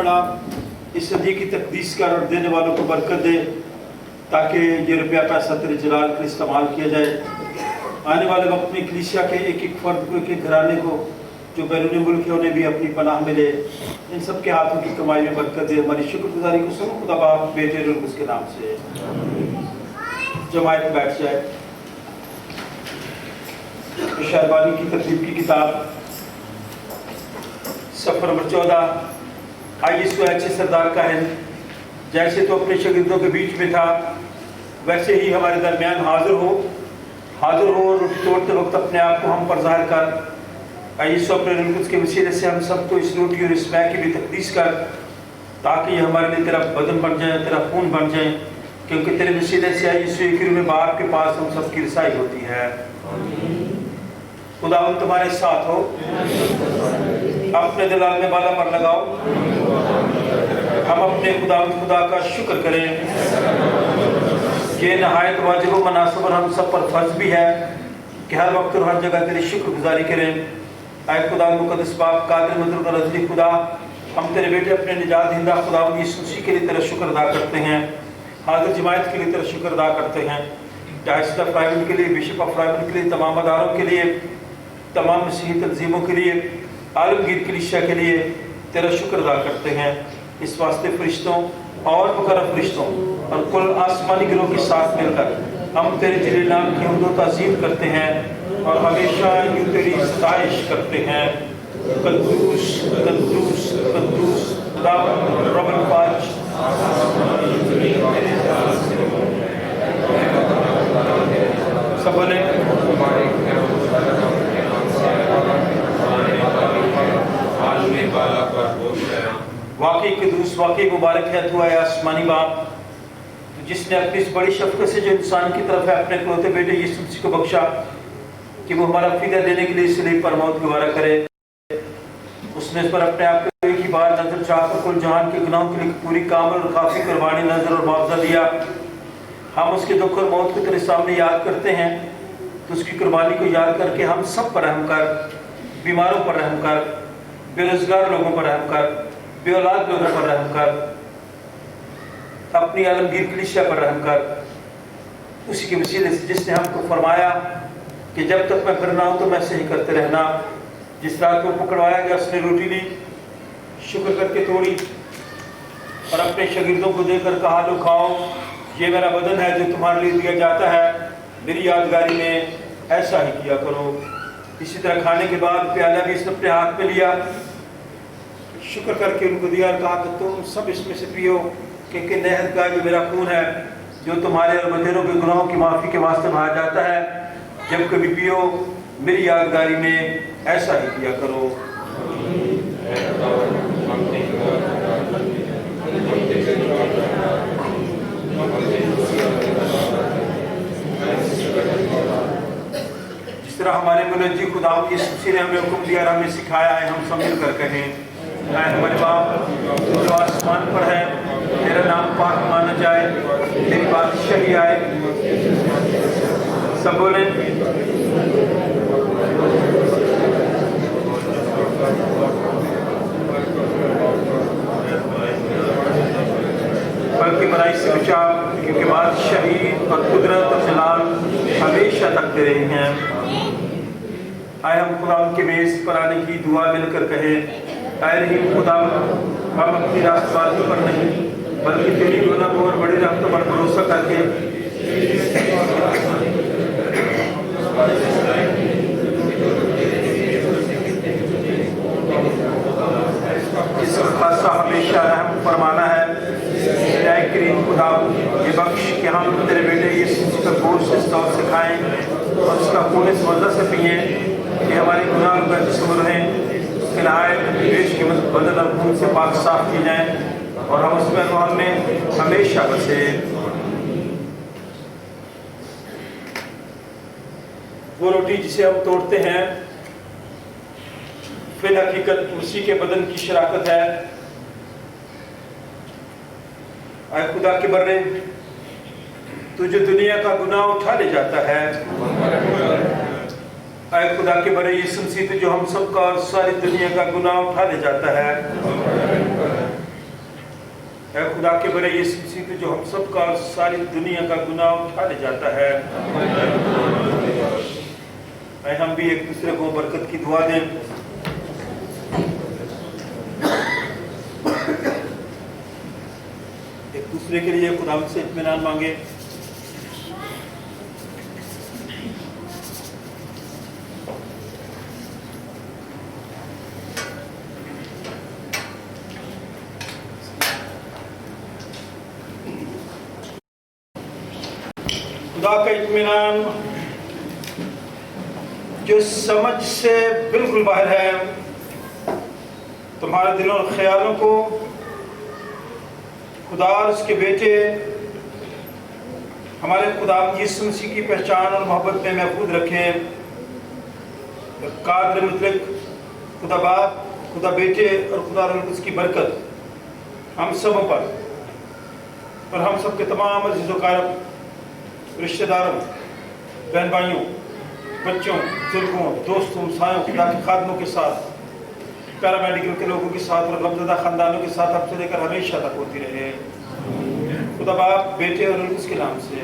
पड़ा, इस सदी की तकदीस कर और देने वालों को बरकत दे, ताकि ये रुपया पैसा तेरे जलाल के इस्तेमाल किया जाए। आने वाले वक्त में कलीसिया के एक एक फर्द को, एक एक घराने को जो बैरून मुल्क है उन्हें भी अपनी पनाह मिले। इन सब के हाथों की कमाई में बरकत दे। हमारी शुक्रगुजारी को सुनो खुदा बाप, बेटे और उसके नाम से। जमायत बैठ जाए। शहरबानी की तरतीब की किताब सफर नंबर 14। आइए स्वैच्छे सरदार का है, जैसे तो अपने शागिर्दों के बीच में था वैसे ही हमारे दरमियान हाजिर हो और तोड़ते वक्त अपने आप को हम पर ज़ाहिर कर। आइए अपने रूह कुद्स के वसीले से हम सबको इस रोटी और इस मैके की भी तकदीस कर, ताकि ये हमारे लिए तेरा बदन बन जाए, तेरा खून बन जाए, क्योंकि तेरे वसीले से यीशु के में बाप के पास हम सब की रसाई होती है। खुदावंद तुम्हारे साथ हो, अपने दिलाल में बाला पर लगाओ। हम अपने खुदा का शुक्र करें। ये नहायत वाजिब व मुनासिब और हम सब पर फर्ज भी है कि हर वक्त और हर जगह तेरी शुक्रगुजारी करें। आए खुदा मुकद्दस बाप, कादिर मदद और रज़ली खुदा, हम तेरे बेटे अपने निजात हिंदा खुदावंद यीशु मसीह के लिए तेरा शुक्र अदा करते हैं। हाजिर जमायत के लिए तेरा शुक्र अदा करते हैं। डायरेक्टर ऑफ प्राइवेट के लिए, बिशप ऑफ प्राइवेट के लिए, तमाम अदारों के लिए, तमाम मसीही तंजीमों के लिए, आलमगीर कलीसिया के लिए तेरा शुक्र अदा करते हैं। इस वास्ते फरिश्तों और मुकर्रब फरिश्तों और कुल आसमानी गिरोह के साथ मिलकर हम तेरे जलील नाम की हम्द व ताज़ीम करते हैं और हमेशा यूं तेरी सताइश करते हैं। कद्दूस कद्दूस कद्दूस खुदावंद रब्बुल पाक। सब बोले वाकई कद्दूस, वाकई मुबारक है तू है आसमानी बाप, जिसने अपनी इस बड़ी शफ़क़त से जो इंसान की तरफ है अपने इकलौते बेटे यीशु मसीह को बख्शा कि वो हमारा फ़िदा देने के लिए इसलिए पर मौत गवारा करे। उसने इस पर अपने आप को एक ही बार नजर चाहकर कुल जहान के गुनाहों के लिए पूरी कामिल और काफ़ी कुर्बानी नजर और मुआवजा दिया। हम उसके दुख और मौत को तेरे सामने याद करते हैं, तो उसकी कुर्बानी को याद करके हम सब पर रहम कर, बीमारों पर रहम कर, बेरोजगार लोगों पर रहम कर, बेऔलाद लोगों पर रहम कर, अपनी आलमगीर कलीसिया पर रहम कर। उसी के वसीले से जिसने हमको फरमाया कि जब तक मैं फिर ना हूं तो मैं सही करते रहना। जिस रात को पकड़वाया गया उसने रोटी ली, शुक्र करके तोड़ी और अपने शागिर्दों को देकर कहा, लो खाओ, ये मेरा बदन है जो तुम्हारे लिए दिया जाता है, मेरी यादगारी में ऐसा ही किया करो। इसी तरह खाने के बाद प्याला भी इसने अपने हाथ में लिया, शुक्र करके उनको दिया और कहा कि तुम सब इसमें से पियो, क्योंकि नहर का जो मेरा खून है जो तुम्हारे और बतेरों के गुनाहों की माफ़ी के वास्ते बहाया जाता है। जब कभी पियो मेरी यादगारी में ऐसा ही किया करो। जिस तरह हमारे मुनज्जी खुदा की सच्ची ने हमें हुक्म दिया और हमें सिखाया है, हम सब मिलकर कहें, हमारे बाप जो आसमान पर है, तेरा नाम पाक माना जाए, तेरी बादशाही आए। सब बोले बल्कि बुराई से बचा, क्योंकि बादशाही और कुदरत और जलाल हमेशा तक तेरे हैं। आए हम खुदा के मेज पर आने की दुआ मिलकर कहें, ऐ रहीम खुदा, हम अपनी रास्तबाजी पर नहीं बल्कि तेरी गुनाह और बड़ी रहमत पर भरोसा करके इस खासा हमेशा रहम फरमाना है। न्याय करीम खुदा, ये बख्श कि हम तेरे बेटे यीशु का गोश्त इस तौर से खाएं और उसका खून इस वजह से पिए कि हमारे गुनाह का जिस्म रहें, बेश की बदन और खून से पाक साफ की जाए और हम उसमें अनवान में हमेशा बसे। वो रोटी जिसे हम तोड़ते हैं फिर हकीकत उसी के बदन की शराकत है। आए खुदा के बर्रे, तू जो दुनिया का गुनाह उठा ले जाता है, आए खुदा के बड़े यीशु मसीह जो हम सब का और सारी दुनिया का गुनाह उठा ले जाता है। बड़े यीशु मसीह पे जो हम सब का और सारी दुनिया का गुनाह उठा ले जाता है, आए हम भी एक दूसरे को बरकत की दुआ दें। एक दूसरे के लिए खुदा से इत्मीनान मांगे। खुदा का इत्मीनान जो समझ से बिल्कुल बाहर है, तुम्हारे दिलों और ख्यालों को खुदा और उसके बेटे हमारे खुदा यीशु मसीह की पहचान और मोहब्बत में महफूज रखे। कादर मुतलक खुदा बाप, खुदा बेटे और खुदा रूह कुद्दूस की बरकत हम सबों पर और हम सबके तमाम अज़ीज़ व क़रीब रिश्तेदारों, बहन भाइयों, बच्चों, बुजुर्गों, दोस्तों, हमसायों, खुदा के खादमों के साथ, पैरामेडिकल के लोगों के साथ और गमज़दा ख़ानदानों के साथ अब से लेकर हमेशा तक होती रहे। खुदा बाप, बेटे और उसके नाम से